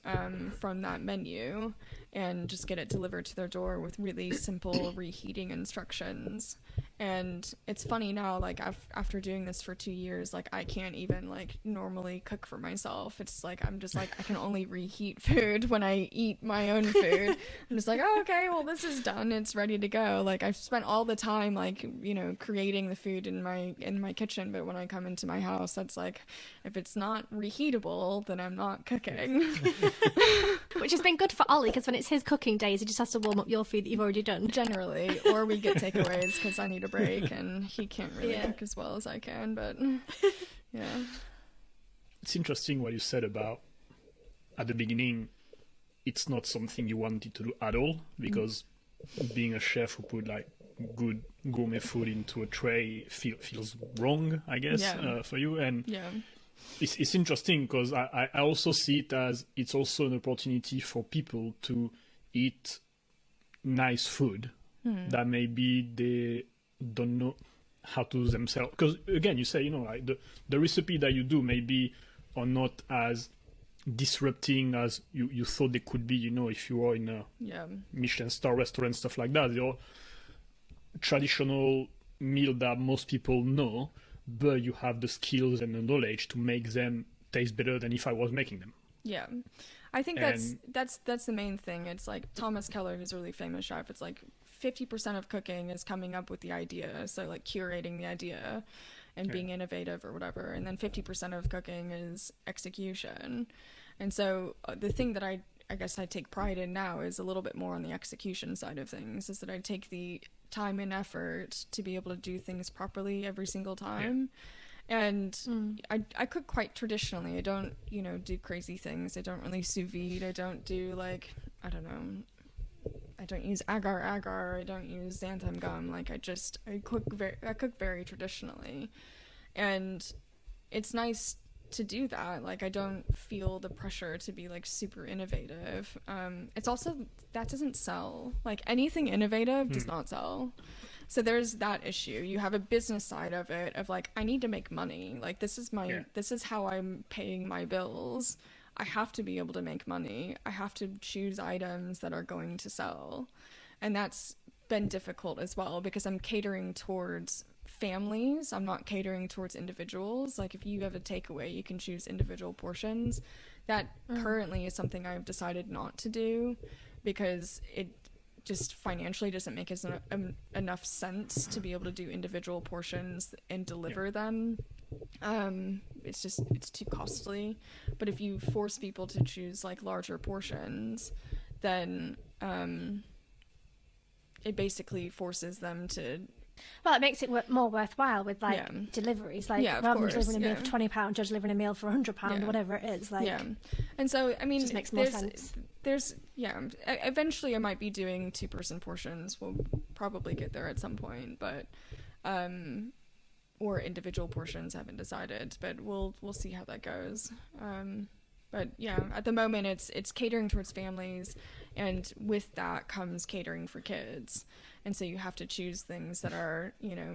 from that menu and just get it delivered to their door with really simple reheating instructions. And it's funny now, like, after doing this for 2 years, like, I can't even, like, normally cook for myself. It's like, I'm just like, I can only reheat food when I eat my own food. I'm just like, oh, okay, well, this is done. It's ready to go. Like, I've spent all the time, like, you know, creating the food in my kitchen. But when I come into my house, that's like, if it's not reheatable, then I'm not cooking. Which has been good for Olly, because when it's his cooking days, he just has to warm up your food that you've already done. Generally. Or we get takeaways because I need a break, and he can't really cook as well as I can, but yeah. It's interesting what you said about, at the beginning, it's not something you wanted to do at all, because being a chef who put like good gourmet food into a tray feels wrong, I guess, for you. And it's interesting because I also see it as it's also an opportunity for people to eat nice food that maybe they don't know how to do themselves. Because again, you say, you know, like the recipe that you do maybe are not as disrupting as you thought they could be, you know, if you are in a Michelin star restaurant, stuff like that. They're traditional meal that most people know, but you have the skills and the knowledge to make them taste better than if I was making them. Yeah. I think that's the main thing. It's like Thomas Keller, who's a really famous chef. It's like 50% of cooking is coming up with the idea, so like curating the idea and being innovative or whatever, and then 50% of cooking is execution. And so the thing that I guess I take pride in now is a little bit more on the execution side of things, is that I take the time and effort to be able to do things properly every single time. And I cook quite traditionally. I don't, do crazy things. I don't really sous vide. I don't do like, I don't know. I don't use agar. I don't use xanthan gum. Like I cook very traditionally, and it's nice to do that. Like I don't feel the pressure to be like super innovative. It's also that doesn't sell. Like anything innovative does not sell. So there's that issue. You have a business side of it of like, I need to make money. Like this is how I'm paying my bills. I have to be able to make money. I have to choose items that are going to sell. And that's been difficult as well because I'm catering towards families. I'm not catering towards individuals. Like if you have a takeaway, you can choose individual portions. That currently is something I've decided not to do because it just financially doesn't make enough sense to be able to do individual portions and deliver them. It's too costly. But if you force people to choose like larger portions, then it basically forces them to. Well, it makes it more worthwhile with like deliveries. Like rather than delivering a meal for £20, you're delivering a meal for £100 or whatever it is. Like, and so I mean, it just makes more sense. Eventually I might be doing 2-person portions. We'll probably get there at some point, but or individual portions, I haven't decided, but we'll see how that goes. But yeah, at the moment it's catering towards families, and with that comes catering for kids. And so you have to choose things that are,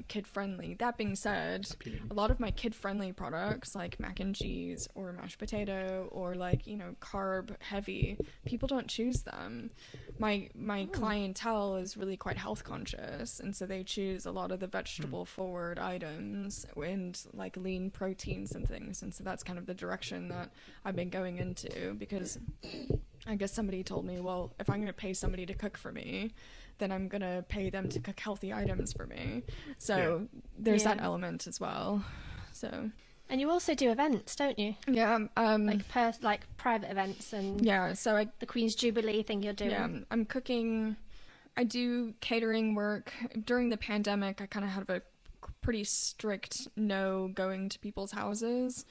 kid friendly. That being said, a lot of my kid friendly products like mac and cheese or mashed potato or like, carb heavy, people don't choose them. My clientele is really quite health conscious. And so they choose a lot of the vegetable forward items and like lean proteins and things. And so that's kind of the direction that I've been going into, because I guess somebody told me, well, if I'm going to pay somebody to cook for me, then I'm going to pay them to cook healthy items for me. So there's that element as well. So. And you also do events, don't you? Yeah. Like private events and so the Queen's Jubilee thing you're doing. Yeah, I'm cooking. I do catering work. During the pandemic, I kind of had a pretty strict no going to people's houses.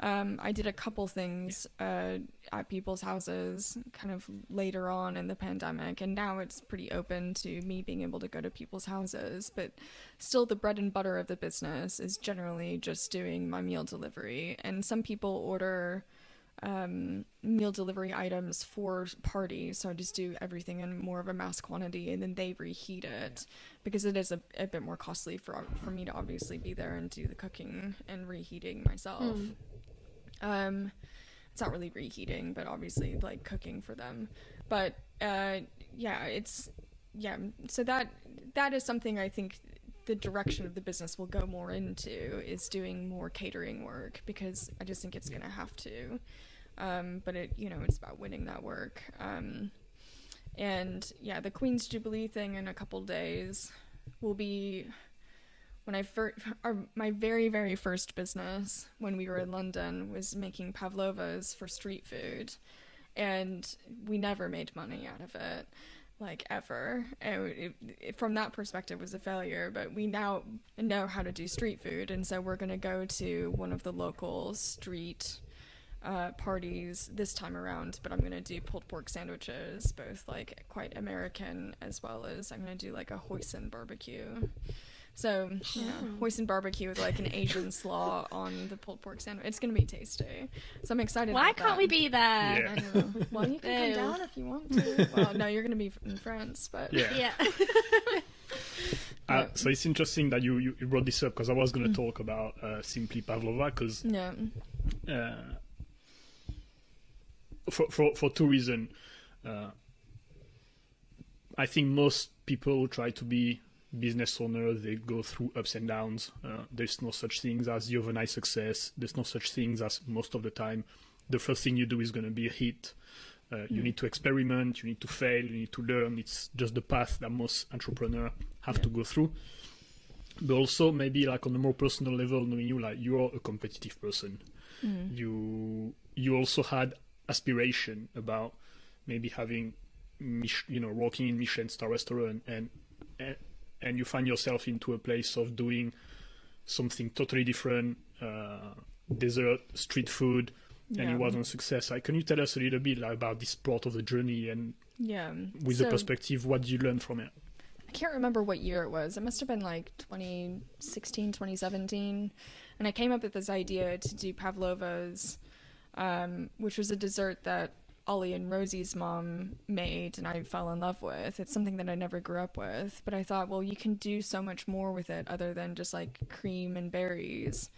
I did a couple things at people's houses kind of later on in the pandemic, and now it's pretty open to me being able to go to people's houses, but still the bread and butter of the business is generally just doing my meal delivery. And some people order meal delivery items for parties, so I just do everything in more of a mass quantity, and then they reheat it because it is a bit more costly for me to obviously be there and do the cooking and reheating myself. It's not really reheating, but obviously like cooking for them. But so that is something I think the direction of the business will go more into, is doing more catering work, because I just think it's going to have to. But it's about winning that work. And the Queen's Jubilee thing in a couple days will be when my very, very first business when we were in London was making pavlovas for street food, and we never made money out of it, like ever. And from that perspective, it was a failure. But we now know how to do street food, and so we're going to go to one of the local street parties this time around. But I'm going to do pulled pork sandwiches, both like quite American as well as I'm going to do like a hoisin barbecue. So, hoisin barbecue with like an Asian slaw on the pulled pork sandwich. It's going to be tasty. So I'm excited about that. Why can't we be there? Yeah. I know. Well, you can come down if you want to. Well, no, you're going to be in France, but... Yeah. So it's interesting that you brought this up, because I was going to talk about simply pavlova, because for two reasons. I think most people try to be business owner, they go through ups and downs. There's no such things as the overnight success. There's no such things as most of the time the first thing you do is going to be a hit. You need to experiment, you need to fail, you need to learn. It's just the path that most entrepreneurs have to go through. But also maybe like on a more personal level, knowing you, like you're a competitive person. You also had aspiration about maybe having, working in Michelin star restaurant, and you find yourself into a place of doing something totally different, dessert, street food, and it wasn't a success. Like, can you tell us a little bit about this part of the journey and with the perspective, what did you learn from it? I can't remember what year it was. It must have been like 2016, 2017. And I came up with this idea to do pavlovas, which was a dessert that Olly and Rosie's mom made and I fell in love with. It's something that I never grew up with. But I thought, well, you can do so much more with it other than just like cream and berries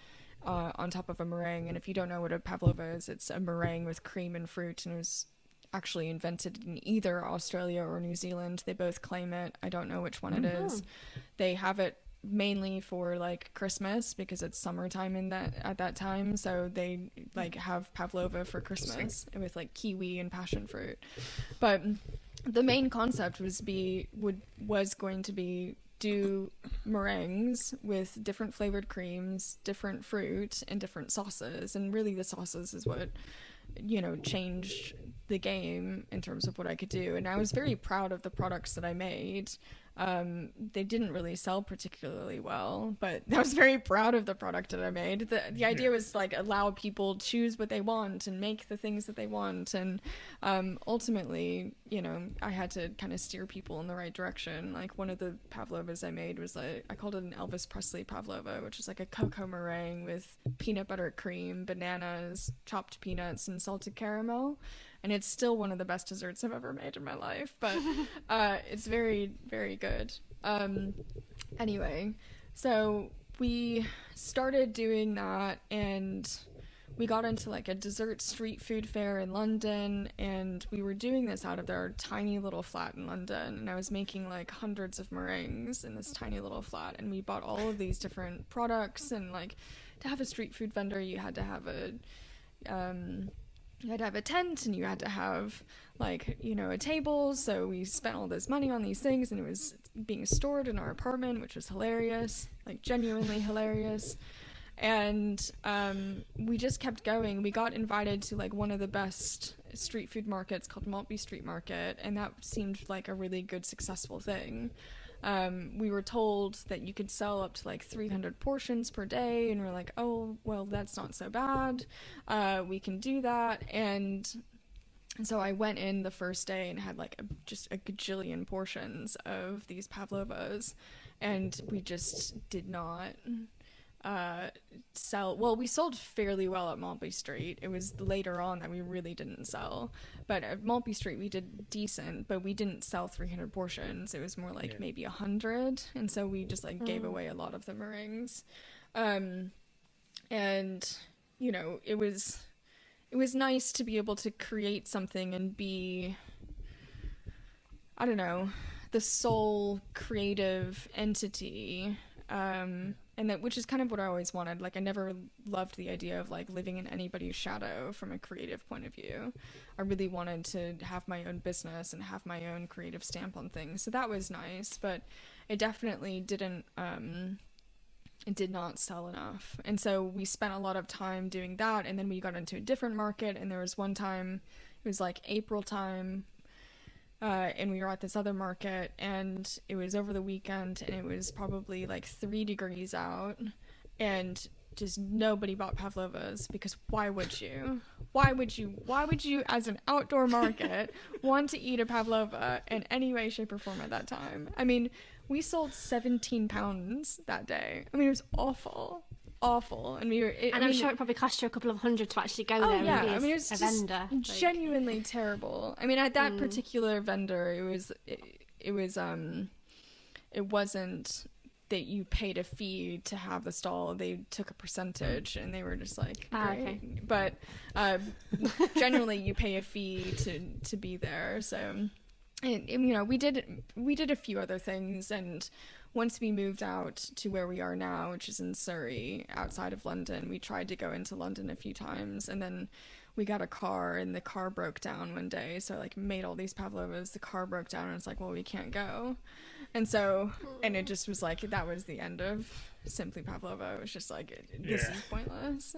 on top of a meringue. And if you don't know what a pavlova is, it's a meringue with cream and fruit, and it was actually invented in either Australia or New Zealand. They both claim it. I don't know which one it is. They have it mainly for like Christmas because it's summertime at that time, so they like have pavlova for Christmas with like kiwi and passion fruit. But the main concept was going to be do meringues with different flavored creams, different fruit, and different sauces. And really the sauces is what changed the game in terms of what I could do. And I was very proud of the products that I made. They didn't really sell particularly well, but I was very proud of the product that I made. The idea was like allow people choose what they want and make the things that they want. And ultimately, I had to kind of steer people in the right direction. Like one of the pavlovas I made was I called it an Elvis Presley pavlova, which is like a cocoa meringue with peanut butter cream, bananas, chopped peanuts, and salted caramel. And it's still one of the best desserts I've ever made in my life, but it's very, very good. Anyway, so we started doing that, and we got into like a dessert street food fair in London, and we were doing this out of our tiny little flat in London, and I was making like hundreds of meringues in this tiny little flat, and we bought all of these different products, and like to have a street food vendor, you had to have a tent, and you had to have like a table. So we spent all this money on these things, and it was being stored in our apartment, which was hilarious, like genuinely hilarious. And we just kept going. We got invited to like one of the best street food markets called Maltby Street Market, and that seemed like a really good, successful thing. We were told that you could sell up to like 300 portions per day, and we're like, oh, well, that's not so bad. We can do that. And so I went in the first day and had like just a gajillion portions of these pavlovas, and we just did not sell. Well, we sold fairly well at Maltby Street. It was later on that we really didn't sell, but at Maltby Street we did decent, but we didn't sell 300 portions. It was more like maybe 100, and so we just like gave away a lot of the meringues. And it was nice to be able to create something and be, I don't know, the sole creative entity, and that, which is kind of what I always wanted. Like, I never loved the idea of like living in anybody's shadow from a creative point of view. I really wanted to have my own business and have my own creative stamp on things. So that was nice, but it definitely didn't, it did not sell enough. And so we spent a lot of time doing that, and then we got into a different market, and there was one time, it was like April time, and we were at this other market, and it was over the weekend, and it was probably like 3 degrees out, and just nobody bought pavlovas, because why would you as an outdoor market want to eat a pavlova in any way, shape, or form at that time? I mean, we sold 17 pounds that day. I mean, it was awful. And I'm sure it probably cost you a couple of hundred to actually go there and be it was a vendor. Genuinely terrible. I mean, at that particular vendor, it wasn't that you paid a fee to have the stall. They took a percentage, and they were just like, great. Okay. But generally, you pay a fee to be there. So, and, we did a few other things, and once we moved out to where we are now, which is in Surrey, outside of London, we tried to go into London a few times, and then we got a car, and the car broke down one day. So I like made all these pavlovas, the car broke down, and it's like, well, we can't go. And so, and it just was like, that was the end of Simply Pavlova. It was just like, this is pointless.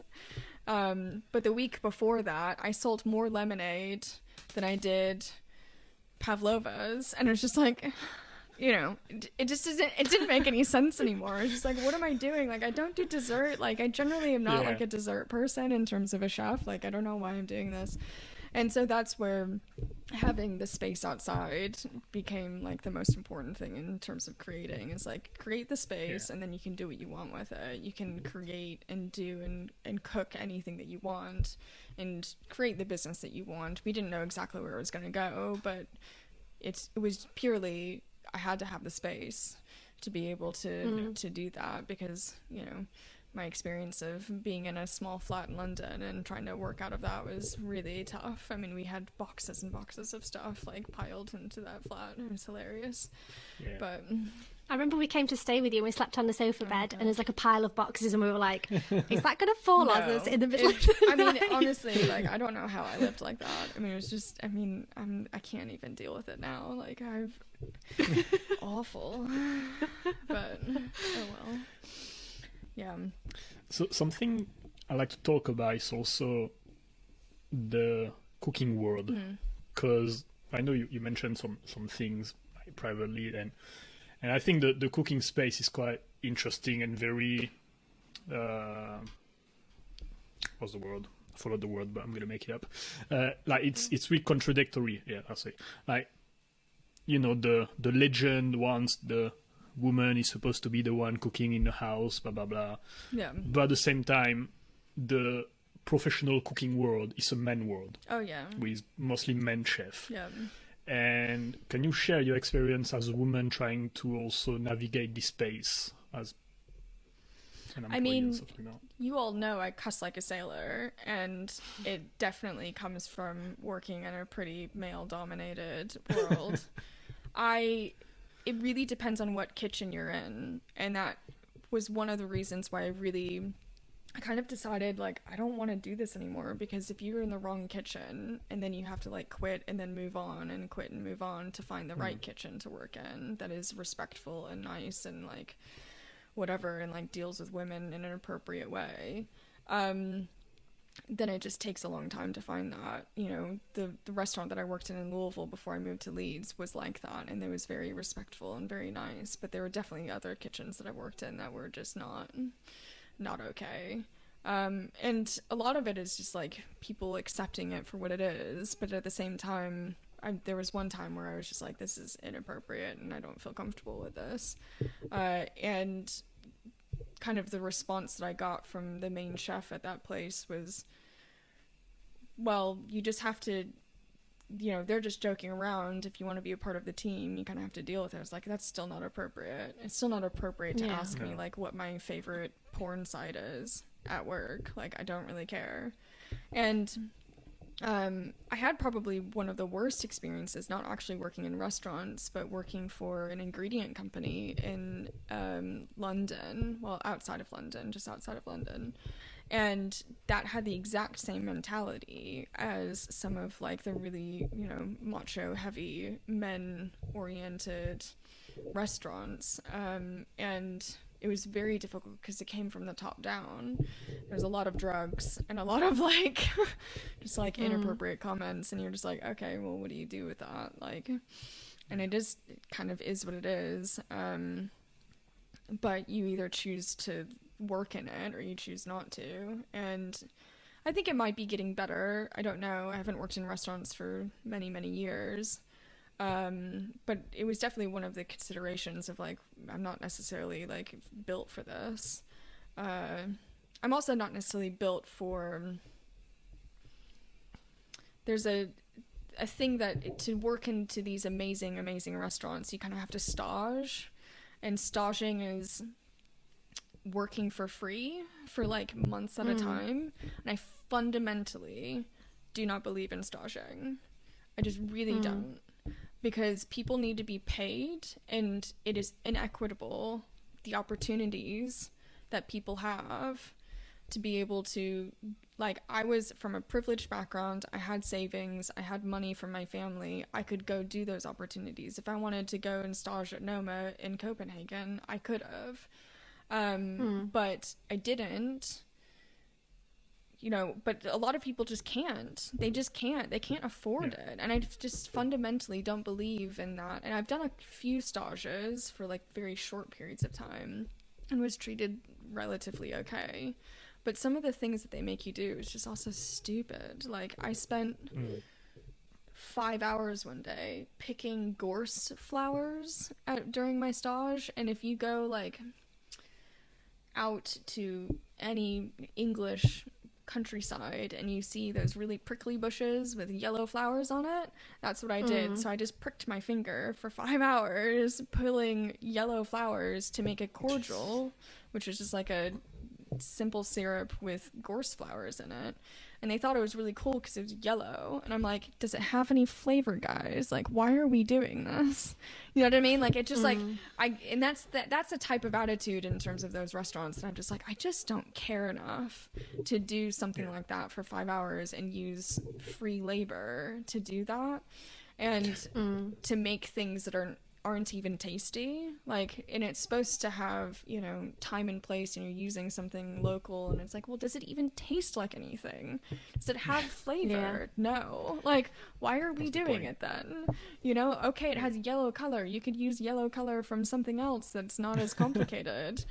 But the week before that, I sold more lemonade than I did pavlovas, and it was just like, it just it didn't make any sense anymore. It's just like, what am I doing? Like, I don't do dessert. Like, I generally am not like a dessert person in terms of a chef. Like, I don't know why I'm doing this. And so that's where having the space outside became like the most important thing in terms of creating, is like, create the space and then you can do what you want with it. You can create and do and cook anything that you want and create the business that you want. We didn't know exactly where it was going to go, but it was purely, I had to have the space to be able to do that, because, my experience of being in a small flat in London and trying to work out of that was really tough. I mean, we had boxes and boxes of stuff like piled into that flat. It was hilarious. Yeah. But I remember we came to stay with you and we slept on the sofa bed and there's like a pile of boxes and we were like, is that going to fall on us in the middle of the night? I mean, honestly, like, I don't know how I lived like that. I mean, it was just, I can't even deal with it now. Like, awful. But, oh well. Yeah. So something I like to talk about is also the cooking world, because I know you mentioned some things privately, and I think the cooking space is quite interesting and very what's the word? I forgot the word, but I'm gonna make it up. Like it's really contradictory. Yeah, I'll say, like, the legend wants the woman is supposed to be the one cooking in the house, blah blah blah. Yeah. But at the same time, the professional cooking world is a man world. Oh yeah. With mostly men chefs. Yeah. And can you share your experience as a woman trying to also navigate this space as an employee? I mean, you all know I cuss like a sailor, and it definitely comes from working in a pretty male-dominated world. It really depends on what kitchen you're in, and that was one of the reasons why I kind of decided, like, I don't want to do this anymore, because if you're in the wrong kitchen and then you have to like quit and then move on and quit and move on to find the right kitchen to work in that is respectful and nice and like whatever and like deals with women in an appropriate way, then it just takes a long time to find that. The restaurant that I worked in Louisville before I moved to Leeds was like that, and it was very respectful and very nice, but there were definitely other kitchens that I worked in that were just not okay. And a lot of it is just like people accepting it for what it is, but at the same time, there was one time where I was just like, this is inappropriate and I don't feel comfortable with this. And kind of the response that I got from the main chef at that place was, well, you just have to, they're just joking around. If you want to be a part of the team, you kind of have to deal with it. I was like, that's still not appropriate. It's still not appropriate to ask me like what my favorite porn site is at work. Like, I don't really care. And I had probably one of the worst experiences, not actually working in restaurants, but working for an ingredient company in London, well, outside of London, just outside of London. And that had the exact same mentality as some of like the really, macho, heavy, men-oriented restaurants. And it was very difficult because it came from the top down. There's a lot of drugs and a lot of like just like inappropriate comments, and you're just like, okay, well, what do you do with that? Like, and it kind of is what it is. But you either choose to work in it or you choose not to. And I think it might be getting better. I don't know. I haven't worked in restaurants for many, many years. But it was definitely one of the considerations of like, I'm not necessarily like built for this. I'm also not necessarily built for, there's a thing that to work into these amazing, amazing restaurants, you kind of have to stage, and staging is working for free for like months at a time. And I fundamentally do not believe in staging. I just really don't. Because people need to be paid, and it is inequitable, the opportunities that people have to be able to, like, I was from a privileged background, I had savings, I had money from my family, I could go do those opportunities. If I wanted to go and stage at Noma in Copenhagen, I could have. But I didn't. but a lot of people just can't. They can't afford it. And I just fundamentally don't believe in that. And I've done a few stages for like very short periods of time and was treated relatively okay. But some of the things that they make you do is just also stupid. Like, I spent 5 hours one day picking gorse flowers during my stage. And if you go, like, out to any English countryside and you see those really prickly bushes with yellow flowers on it, that's what I did. So I just pricked my finger for 5 hours pulling yellow flowers to make a cordial, which is just like a simple syrup with gorse flowers in it. And they thought it was really cool because it was yellow. And I'm like, does it have any flavor, guys? Like, why are we doing this? You know what I mean? Like, it just like, that's a type of attitude in terms of those restaurants. And I'm just like, I just don't care enough to do something like that for 5 hours and use free labor to do that. And to make things that aren't even tasty, like, and it's supposed to have, time and place, and you're using something local, and it's like, well, does it even taste like anything? Does it have flavor? No. Like, why are we doing it then? Okay, it has yellow color, you could use yellow color from something else that's not as complicated.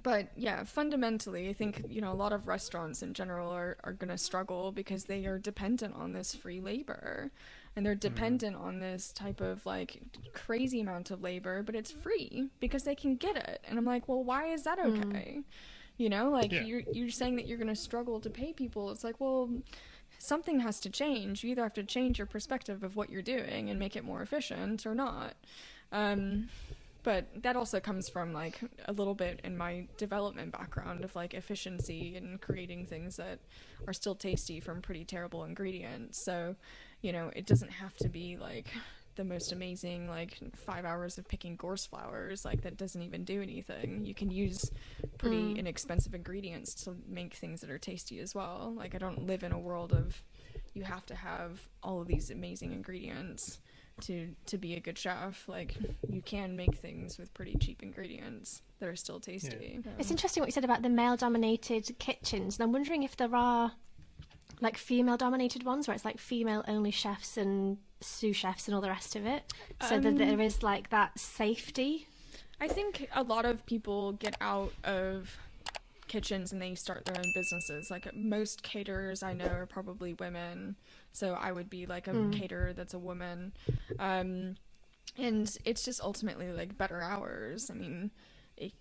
But yeah, fundamentally, I think, a lot of restaurants in general are gonna struggle because they are dependent on this free labor. And they're dependent on this type of, like, crazy amount of labor, but it's free because they can get it. And I'm like, well, why is that okay? You're saying that you're going to struggle to pay people. It's like, well, something has to change. You either have to change your perspective of what you're doing and make it more efficient or not. But that also comes from, like, a little bit in my development background of, like, efficiency and creating things that are still tasty from pretty terrible ingredients. So, it doesn't have to be, like, the most amazing, like, 5 hours of picking gorse flowers. Like, that doesn't even do anything. You can use pretty inexpensive ingredients to make things that are tasty as well. Like, I don't live in a world of you have to have all of these amazing ingredients to be a good chef. Like, you can make things with pretty cheap ingredients that are still tasty. It's interesting what you said about the male-dominated kitchens, and I'm wondering if there are, like, female-dominated ones where it's, like, female-only chefs and sous chefs and all the rest of it, so that there is, like, that safety. I think a lot of people get out of kitchens and they start their own businesses. Like, most caterers I know are probably women, so I would be, like, a caterer that's a woman. And it's just ultimately, like, better hours. I mean, if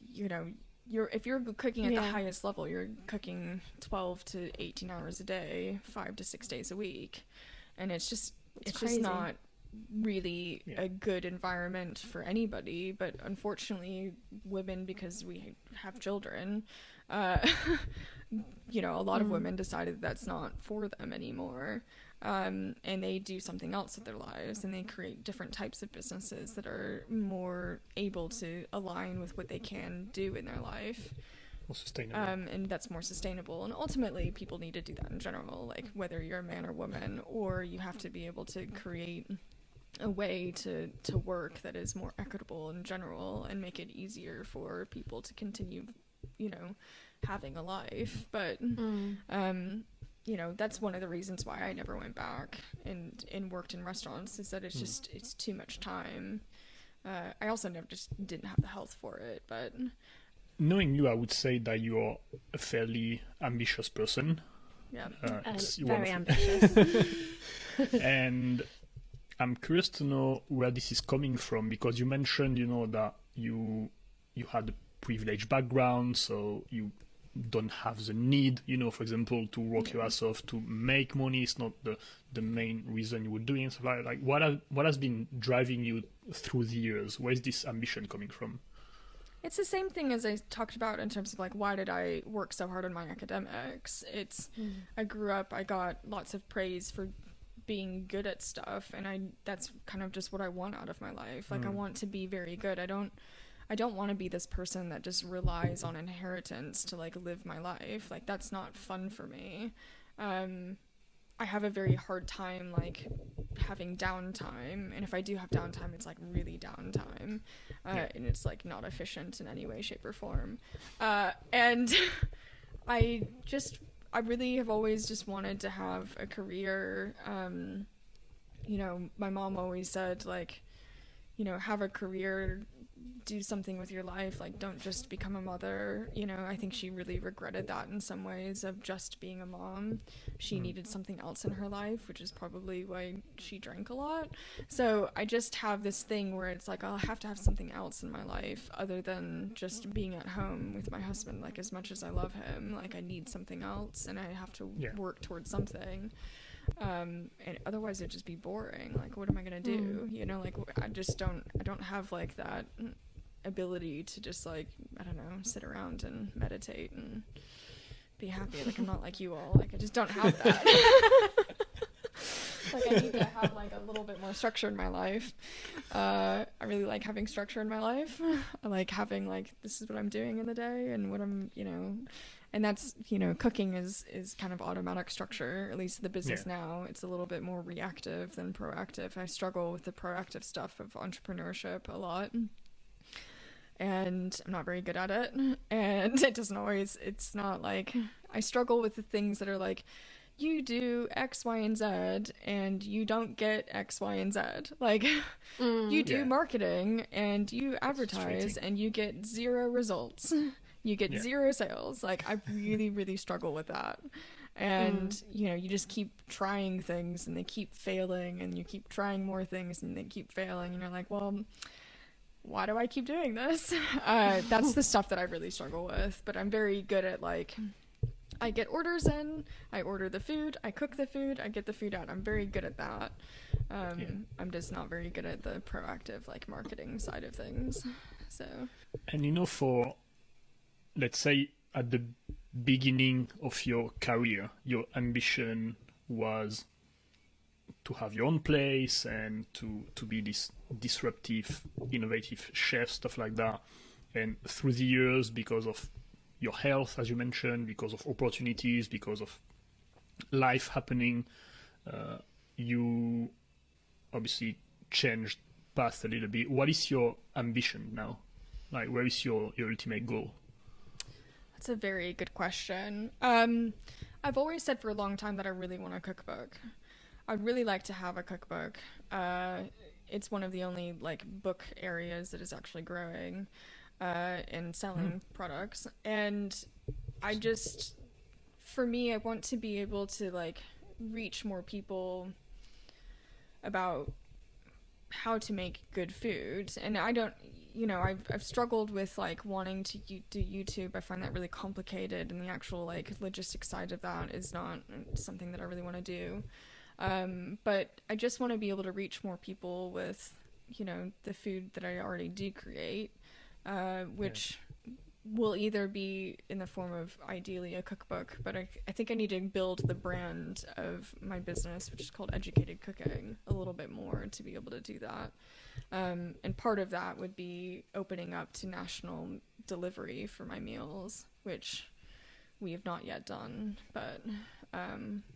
you're cooking at the highest level, you're cooking 12 to 18 hours a day, 5 to 6 days a week. And it's just not really a good environment for anybody. But unfortunately, women, because we have children, a lot of women decided that's not for them anymore. And they do something else with their lives, and they create different types of businesses that are more able to align with what they can do in their life. More sustainable. And that's more sustainable. And ultimately, people need to do that in general, like, whether you're a man or woman, or you have to be able to create a way to work that is more equitable in general and make it easier for people to continue, having a life. But that's one of the reasons why I never went back and worked in restaurants, is that it's too much time. I also didn't have the health for it. But knowing you, I would say that you're a fairly ambitious person. Yeah, very ambitious. And I'm curious to know where this is coming from, because you mentioned, that you had a privileged background, so you don't have the need, for example, to work your ass off to make money. It's not the main reason you were doing it. So like what has been driving you through the years? Where is this ambition coming from? It's the same thing as I talked about in terms of, like, why did I work so hard on my academics? I grew up, I got lots of praise for being good at stuff, and that's kind of just what I want out of my life. Like, I want to be very good. I don't want to be this person that just relies on inheritance to, like, live my life. Like, that's not fun for me. I have a very hard time, like, having downtime, and if I do have downtime, it's, like, really downtime, and it's, like, not efficient in any way, shape, or form. And I really have always just wanted to have a career. You know, my mom always said, like, you know, have a career, do something with your life, like, don't just become a mother. You know, I think she really regretted that in some ways of just being a mom. She needed something else in her life, which is probably why she drank a lot. So I just have this thing where it's like, I'll have to have something else in my life other than just being at home with my husband. Like, as much as I love him, like, I need something else, and I have to work towards something. And otherwise it'd just be boring. Like, what am I gonna do? You know, like, I don't have like that ability to just, like, I don't know, sit around and meditate and be happy. Like, I'm not like you all. Like, I just don't have that. Like, I need to have like a little bit more structure in my life. I really like having structure in my life. I like having, like, this is what I'm doing in the day and what I'm, you know, and that's, you know, cooking is kind of automatic structure, at least the business now. It's a little bit more reactive than proactive. I struggle with the proactive stuff of entrepreneurship a lot. And I'm not very good at it. And it's not like, I struggle with the things that are like, you do X, Y, and Z, and you don't get X, Y, and Z. Like, you do marketing, and you advertise, and you get 0 results. You get 0 sales. Like, I really, really struggle with that. And, you know, you just keep trying things, and they keep failing, and you keep trying more things, and they keep failing, and you're like, well, why do I keep doing this? That's the stuff that I really struggle with. But I'm very good at, like, I get orders in, I order the food, I cook the food, I get the food out. I'm very good at that. I'm just not very good at the proactive, like, marketing side of things. So. And, you know, for, let's say, at the beginning of your career, your ambition was to have your own place and to be this disruptive, innovative chef, stuff like that. And through the years, because of your health, as you mentioned, because of opportunities, because of life happening, you obviously changed path a little bit. What is your ambition now? Like, where is your ultimate goal? That's a very good question. I've always said for a long time that I really want a cookbook. I'd really like to have a cookbook. It's one of the only, like, book areas that is actually growing and selling products. And I just, for me, I want to be able to, like, reach more people about how to make good food. And I don't, you know, I've struggled with, like, wanting to do YouTube. I find that really complicated, and the actual, like, logistics side of that is not something that I really want to do. But I just want to be able to reach more people with, you know, the food that I already do create, which will either be in the form of, ideally, a cookbook, but I think I need to build the brand of my business, which is called Educated Cooking, a little bit more to be able to do that. And part of that would be opening up to national delivery for my meals, which we have not yet done, but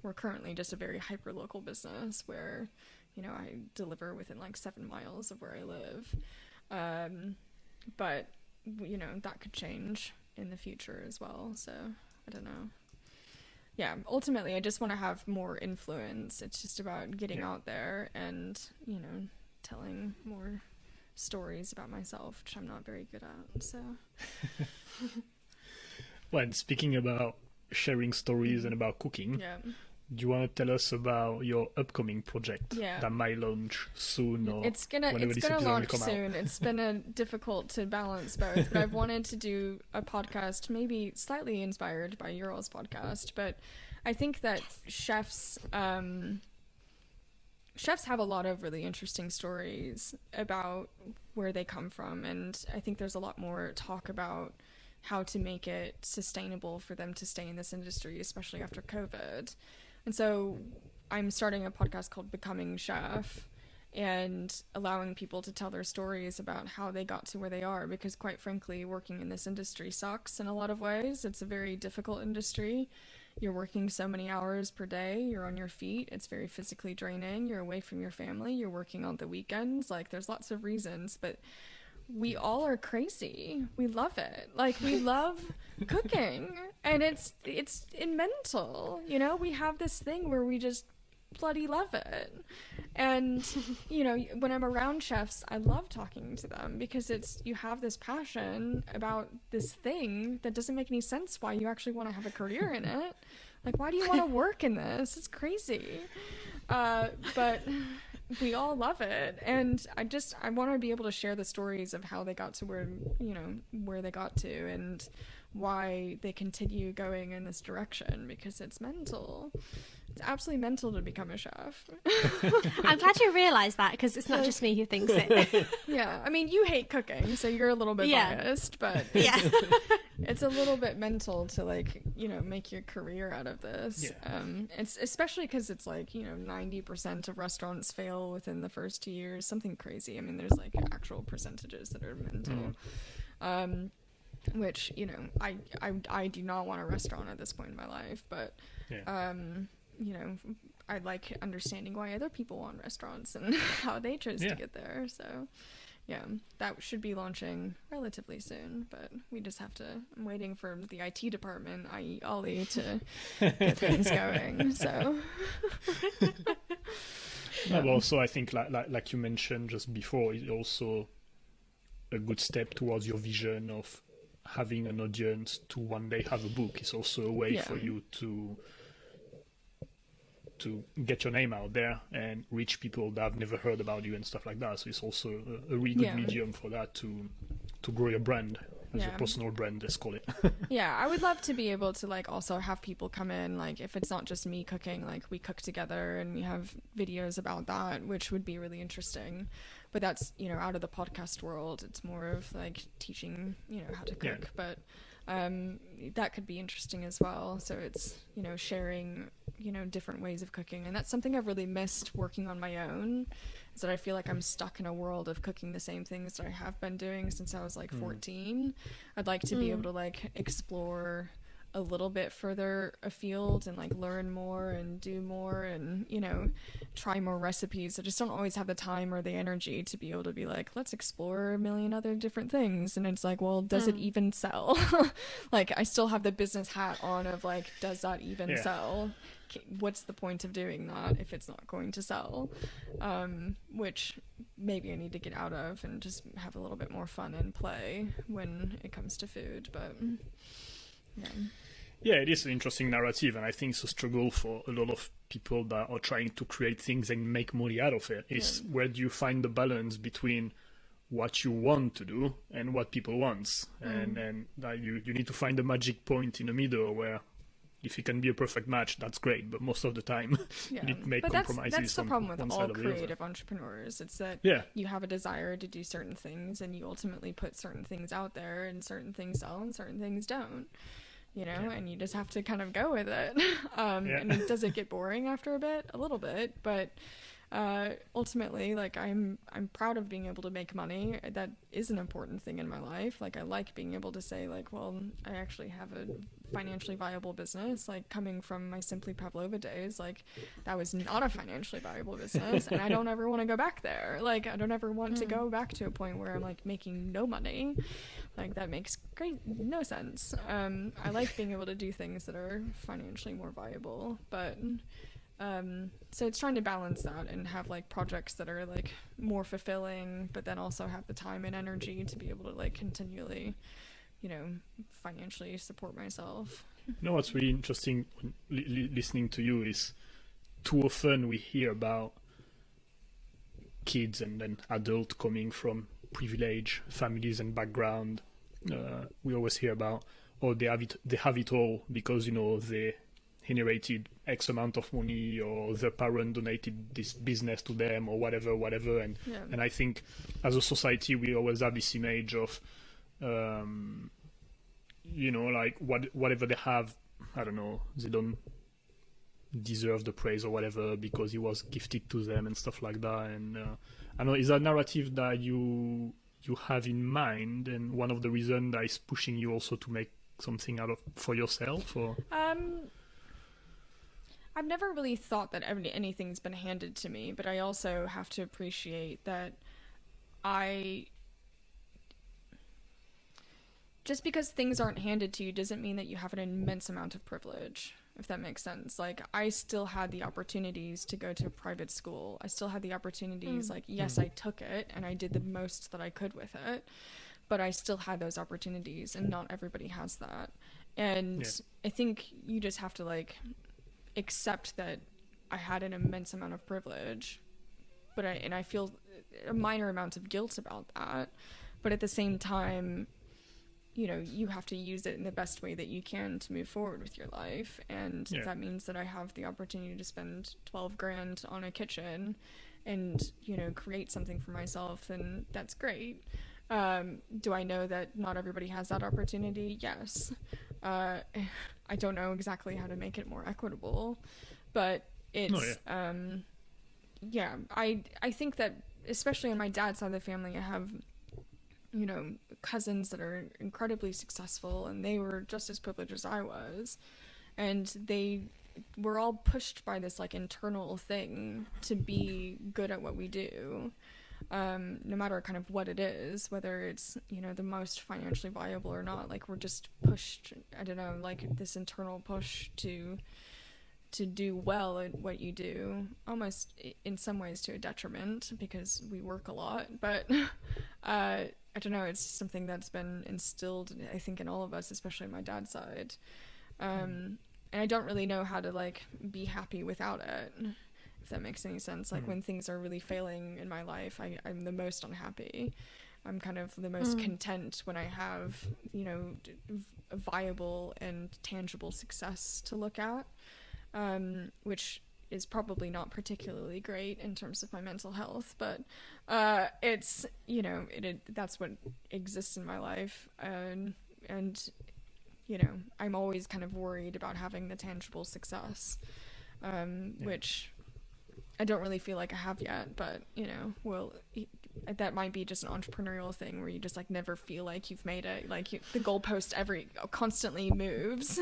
we're currently just a very hyper-local business where, you know, I deliver within, like, 7 miles of where I live. But, you know, that could change in the future as well, so I don't know. Yeah, ultimately, I just want to have more influence. It's just about getting out there and, you know, telling more stories about myself, which I'm not very good at, so. Well, and speaking about sharing stories and about cooking, do you want to tell us about your upcoming project that might launch soon, or it's gonna launch soon? It's been difficult to balance both, but I've wanted to do a podcast, maybe slightly inspired by your all's podcast, but I think that chefs have a lot of really interesting stories about where they come from, and I think there's a lot more talk about how to make it sustainable for them to stay in this industry, especially after COVID. And so I'm starting a podcast called Becoming Chef, and allowing people to tell their stories about how they got to where they are, because quite frankly, working in this industry sucks in a lot of ways. It's a very difficult industry. You're working so many hours per day, you're on your feet, it's very physically draining, you're away from your family, you're working on the weekends, like, there's lots of reasons, but we all are crazy. We love it. Like, we love cooking, and it's mental, you know? We have this thing where we just bloody love it. And, you know, when I'm around chefs, I love talking to them because you have this passion about this thing that doesn't make any sense why you actually want to have a career in it. Like, why do you want to work in this? It's crazy. But we all love it. And I want to be able to share the stories of how they got to where they got to, and why they continue going in this direction, because it's mental. It's absolutely mental to become a chef. I'm glad you realised that, because it's not just me who thinks it. Yeah, I mean, you hate cooking, so you're a little bit biased, but it's a little bit mental to, like, you know, make your career out of this. Yeah. It's especially because it's like, you know, 90% of restaurants fail within the first 2 years, something crazy. I mean, there's like actual percentages that are mental. Which, you know, I do not want a restaurant at this point in my life, but you know, I like understanding why other people want restaurants and how they chose to get there. So yeah, that should be launching relatively soon, but we just have to, I'm waiting for the IT department, i.e. Olly, to get things going. So But also, I think like you mentioned just before, it's also a good step towards your vision of having an audience to one day have a book. It's also a way for you to get your name out there and reach people that have never heard about you and stuff like that. So it's also a really good medium for that, to grow your brand, as your personal brand, let's call it. Yeah, I would love to be able to, like, also have people come in, like, if it's not just me cooking, like, we cook together and we have videos about that, which would be really interesting. But that's, you know, out of the podcast world. It's more of, like, teaching, you know, how to cook. But that could be interesting as well. So it's, you know, sharing, you know, different ways of cooking. And that's something I've really missed working on my own, is that I feel like I'm stuck in a world of cooking the same things that I have been doing since I was like 14. I'd like to be able to, like, explore a little bit further afield and, like, learn more and do more and, you know, try more recipes. I just don't always have the time or the energy to be able to be like, let's explore a million other different things. And it's like, well, does it even sell? Like, I still have the business hat on of, like, does that even sell? What's the point of doing that if it's not going to sell? Which maybe I need to get out of and just have a little bit more fun and play when it comes to food. But yeah, it is an interesting narrative, and I think it's a struggle for a lot of people that are trying to create things and make money out of it. Is where do you find the balance between what you want to do and what people want? And you need to find the magic point in the middle where, if it can be a perfect match, that's great. But most of the time, you need to make compromises. That's the problem with all creative entrepreneurs. It's that you have a desire to do certain things, and you ultimately put certain things out there, and certain things sell and certain things don't. You know, and you just have to kind of go with it. And does it get boring after a bit? A little bit, but ultimately, like, I'm proud of being able to make money. That is an important thing in my life. Like, I like being able to say, like, well, I actually have a financially viable business. Like, coming from my Simply Pavlova days, like, that was not a financially viable business, and I don't ever want to go back there. Like, I don't ever want to go back to a point where I'm, like, making no money. Like, that makes no sense. I like being able to do things that are financially more viable, but so it's trying to balance that and have, like, projects that are, like, more fulfilling, but then also have the time and energy to be able to, like, continually, you know, financially support myself. No, what's really interesting listening to you is too often we hear about kids and then adults coming from privileged families and background. We always hear about, they have it all because, you know, they inherited X amount of money, or their parent donated this business to them, or whatever. And I think as a society we always have this image of you know, like, whatever they have, I don't know, they don't deserve the praise or whatever because it was gifted to them and stuff like that. And I know, is that narrative that you have in mind, and one of the reasons that is pushing you also to make something out of for yourself? Or I've never really thought that anything's been handed to me, but I also have to appreciate that I just because things aren't handed to you doesn't mean that you have an immense amount of privilege, if that makes sense. Like, I still had the opportunities to go to a private school. I still had the opportunities, like, yes, I took it and I did the most that I could with it, but I still had those opportunities, and not everybody has that. And I think you just have to, like, accept that I had an immense amount of privilege, but I feel a minor amount of guilt about that. But at the same time, you know, you have to use it in the best way that you can to move forward with your life. And if that means that I have the opportunity to spend 12 grand on a kitchen and, you know, create something for myself, then that's great. Do I know that not everybody has that opportunity? Yes. I don't know exactly how to make it more equitable, but it's, I think that, especially on my dad's side of the family, I have, you know, cousins that are incredibly successful, and they were just as privileged as I was, and they were all pushed by this, like, internal thing to be good at what we do, no matter kind of what it is, whether it's, you know, the most financially viable or not. Like, we're just pushed, I don't know, like, this internal push to do well at what you do, almost in some ways to a detriment, because we work a lot. But I don't know, it's something that's been instilled, I think, in all of us, especially on my dad's side. And I don't really know how to, like, be happy without it, if that makes any sense. Like, when things are really failing in my life, I'm the most unhappy. I'm kind of the most content when I have, you know, viable and tangible success to look at, which is probably not particularly great in terms of my mental health, but it's, you know, that's what exists in my life. And you know, I'm always kind of worried about having the tangible success, which I don't really feel like I have yet, but, you know, well, that might be just an entrepreneurial thing where you just, like, never feel like you've made it. Like, the goalpost constantly moves.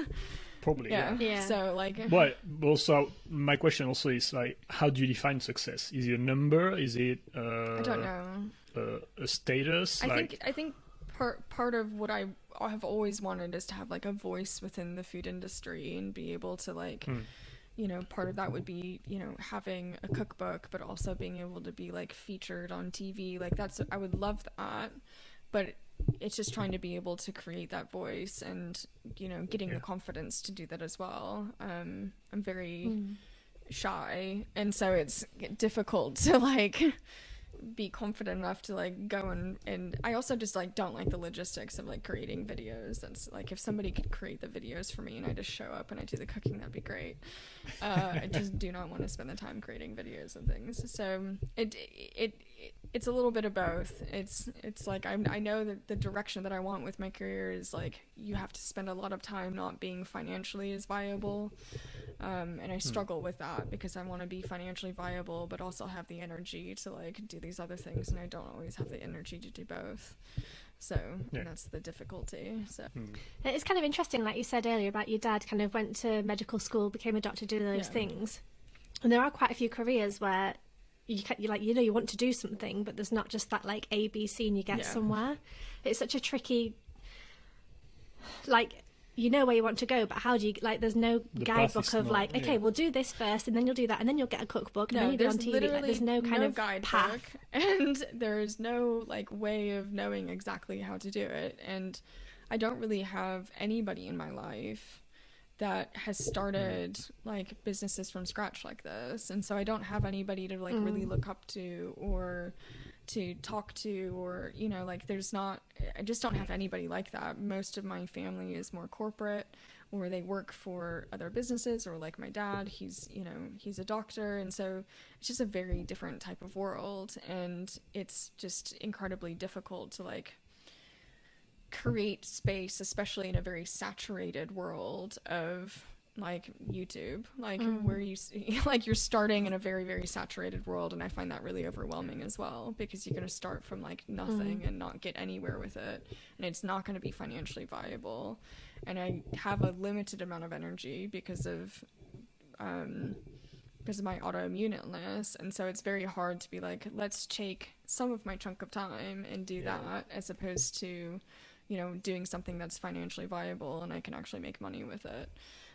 Probably, yeah. So, like... Well, also, my question also is, like, how do you define success? Is it a number? Is it... I don't know. A status? I think part of what I have always wanted is to have, like, a voice within the food industry and be able to, like... You know, part of that would be, you know, having a cookbook, but also being able to be, like, featured on TV. Like, I would love that, but it's just trying to be able to create that voice and, you know, getting the confidence to do that as well. I'm very shy, and so it's difficult to, like, be confident enough to, like, go and I also just, like, don't like the logistics of, like, creating videos. That's, like, if somebody could create the videos for me and I just show up and I do the cooking, that'd be great. I just do not want to spend the time creating videos and things. So it's a little bit of both. It's like, I know that the direction that I want with my career is, like, you have to spend a lot of time not being financially as viable. And I struggle with that because I want to be financially viable, but also have the energy to, like, do these other things, and I don't always have the energy to do both. So that's the difficulty. So it's kind of interesting, like you said earlier, about your dad kind of went to medical school, became a doctor, do those things, and there are quite a few careers where you like, you know, you want to do something, but there's not just that, like, A, B, C, and you get somewhere. It's such a tricky, like, you know where you want to go, but how do you, like, there's no guidebook of, like, okay, we'll do this first, and then you'll do that, and then you'll get a cookbook, and then you'll be on TV. Like, there's no kind of path. And there's no, like, way of knowing exactly how to do it. And I don't really have anybody in my life that has started, like, businesses from scratch like this. And so I don't have anybody to, like, really look up to or to talk to, or, you know, like, I just don't have anybody like that. Most of my family is more corporate, or they work for other businesses, or, like, my dad, he's a doctor, and so it's just a very different type of world, and it's just incredibly difficult to, like, create space, especially in a very saturated world of, like, YouTube, like, where you like, you're starting in a very, very saturated world, and I find that really overwhelming as well, because you're going to start from, like, nothing and not get anywhere with it, and it's not going to be financially viable. And I have a limited amount of energy because of my autoimmune illness, and so it's very hard to be like, let's take some of my chunk of time and do that, as opposed to you know, doing something that's financially viable and I can actually make money with it.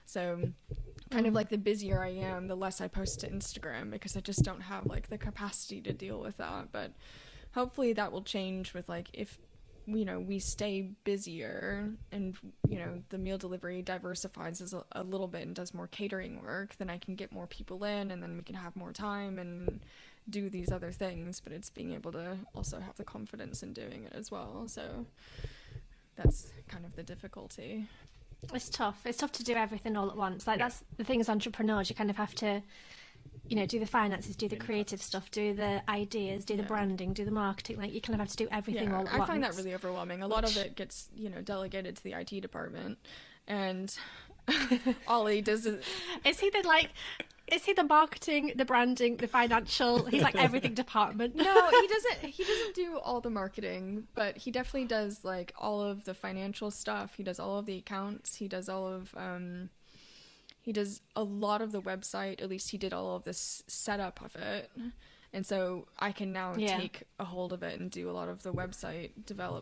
So kind of like the busier I am, the less I post to Instagram, because I just don't have like the capacity to deal with that. But hopefully that will change with like, if, you know, we stay busier and, you know, the meal delivery diversifies a little bit and does more catering work, then I can get more people in, and then we can have more time and do these other things. But it's being able to also have the confidence in doing it as well. So that's kind of the difficulty. It's tough. It's tough to do everything all at once. Like, that's the thing as entrepreneurs, you kind of have to, you know, do the finances, do the creative stuff, do the ideas, do the branding, do the marketing. Like, you kind of have to do everything all at once. I find that really overwhelming. A lot of it gets, you know, delegated to the IT department, and Olly does it. Is he the marketing, the branding, the financial? He's like everything department. No, he doesn't do all the marketing, but he definitely does like all of the financial stuff. He does all of the accounts. He does all of he does a lot of the website. At least he did all of this setup of it. And so I can now take a hold of it and do a lot of the website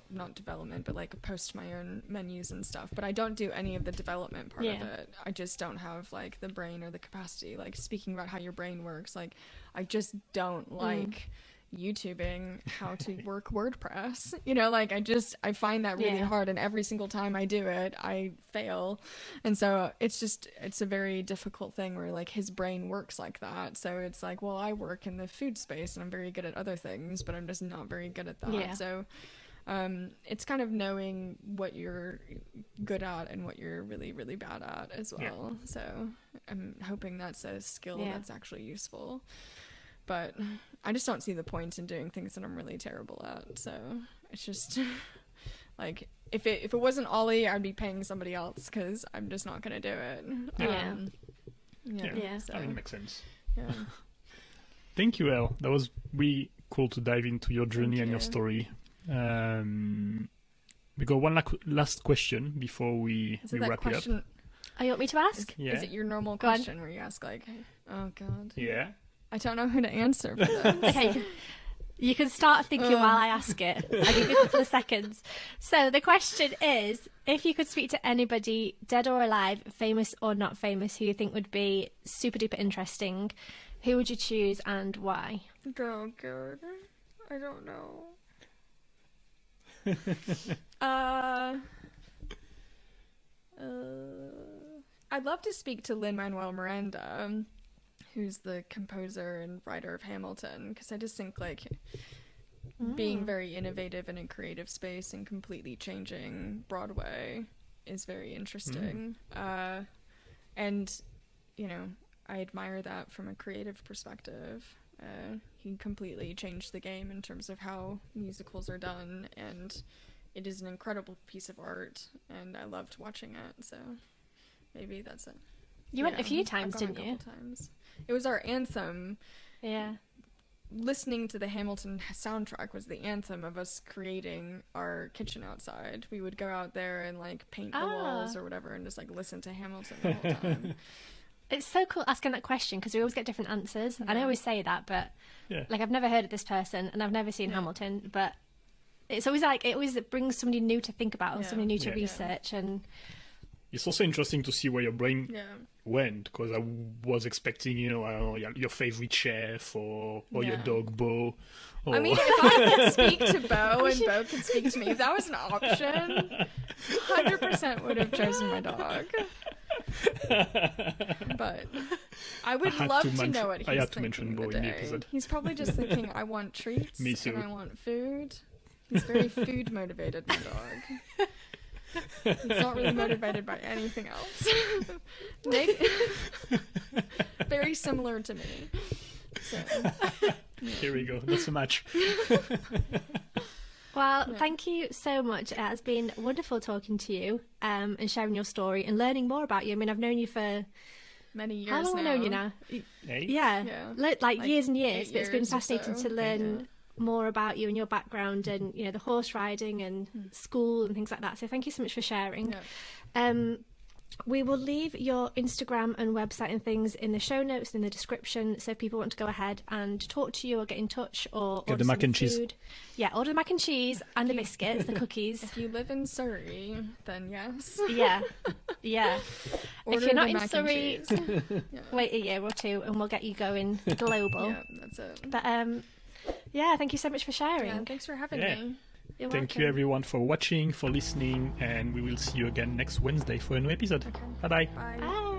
not development, but like post my own menus and stuff. But I don't do any of the development part of it. I just don't have like the brain or the capacity. Like, speaking about how your brain works, like I just don't like YouTubing how to work WordPress. You know, like I find that really hard, and every single time I do it, I fail. And so it's a very difficult thing where like his brain works like that. So it's like, well, I work in the food space and I'm very good at other things, but I'm just not very good at that. Yeah. So it's kind of knowing what you're good at and what you're really, really bad at as well. So I'm hoping that's a skill that's actually useful. But I just don't see the point in doing things that I'm really terrible at. So it's just like, if it wasn't Olly, I'd be paying somebody else, because I'm just not going to do it. So. I mean, it makes sense. Yeah. Thank you, Elle. That was really cool to dive into your journey and your story. We got one last question before we wrap it up. Oh, you want me to ask? Is it your normal question where you ask like, oh God? Yeah. I don't know who to answer for this. Okay. You can start thinking while I ask it. I'll give you a couple of seconds. So the question is, if you could speak to anybody, dead or alive, famous or not famous, who you think would be super duper interesting, who would you choose and why? Oh God. I don't know. I'd love to speak to Lin-Manuel Miranda, who's the composer and writer of Hamilton, because I just think like being very innovative in a creative space and completely changing Broadway is very interesting. And, you know, I admire that from a creative perspective. He completely changed the game in terms of how musicals are done, and it is an incredible piece of art, and I loved watching it, so maybe that's it. You went a few times, didn't you? Times. It was our anthem. Yeah. Listening to the Hamilton soundtrack was the anthem of us creating our kitchen outside. We would go out there and like paint the walls or whatever and just like listen to Hamilton the whole time. It's so cool asking that question, because we always get different answers. And I always say that, but like, I've never heard of this person and I've never seen Hamilton, but it's always like, it always brings somebody new to think about or somebody new to research. And it's also interesting to see where your brain went, because I was expecting, you know, I don't know, your favorite chef or your dog Bo. Or... I mean, if I could speak to Bo and Bo could speak to me, if that was an option, 100% would have chosen my dog. But I would love to know what he's thinking of the day. He's probably just thinking, I want treats and I want food. He's very food motivated, my dog. He's not really motivated by anything else. Very similar to me. So, Here we go. That's a match. Well, thank you so much. It has been wonderful talking to you and sharing your story and learning more about you. I mean, I've known you for many years. How long have I known you now? 8? Yeah. Like years and years. But it's been fascinating to learn more about you and your background, and you know, the horse riding and school and things like that. So thank you so much for sharing. We will leave your Instagram and website and things in the show notes, in the description, so if people want to go ahead and talk to you or get in touch or get the mac and cheese. Yeah, order the mac and cheese and the biscuits, the cookies. If you live in Surrey, then yes. Yeah. If you're not in Surrey, yeah. wait a year or two and we'll get you going global. Yeah, that's it. But thank you so much for sharing. Yeah, thanks for having me. Thank you everyone for watching, for listening, and we will see you again next Wednesday for a new episode. Okay. Bye-bye. Bye. Bye.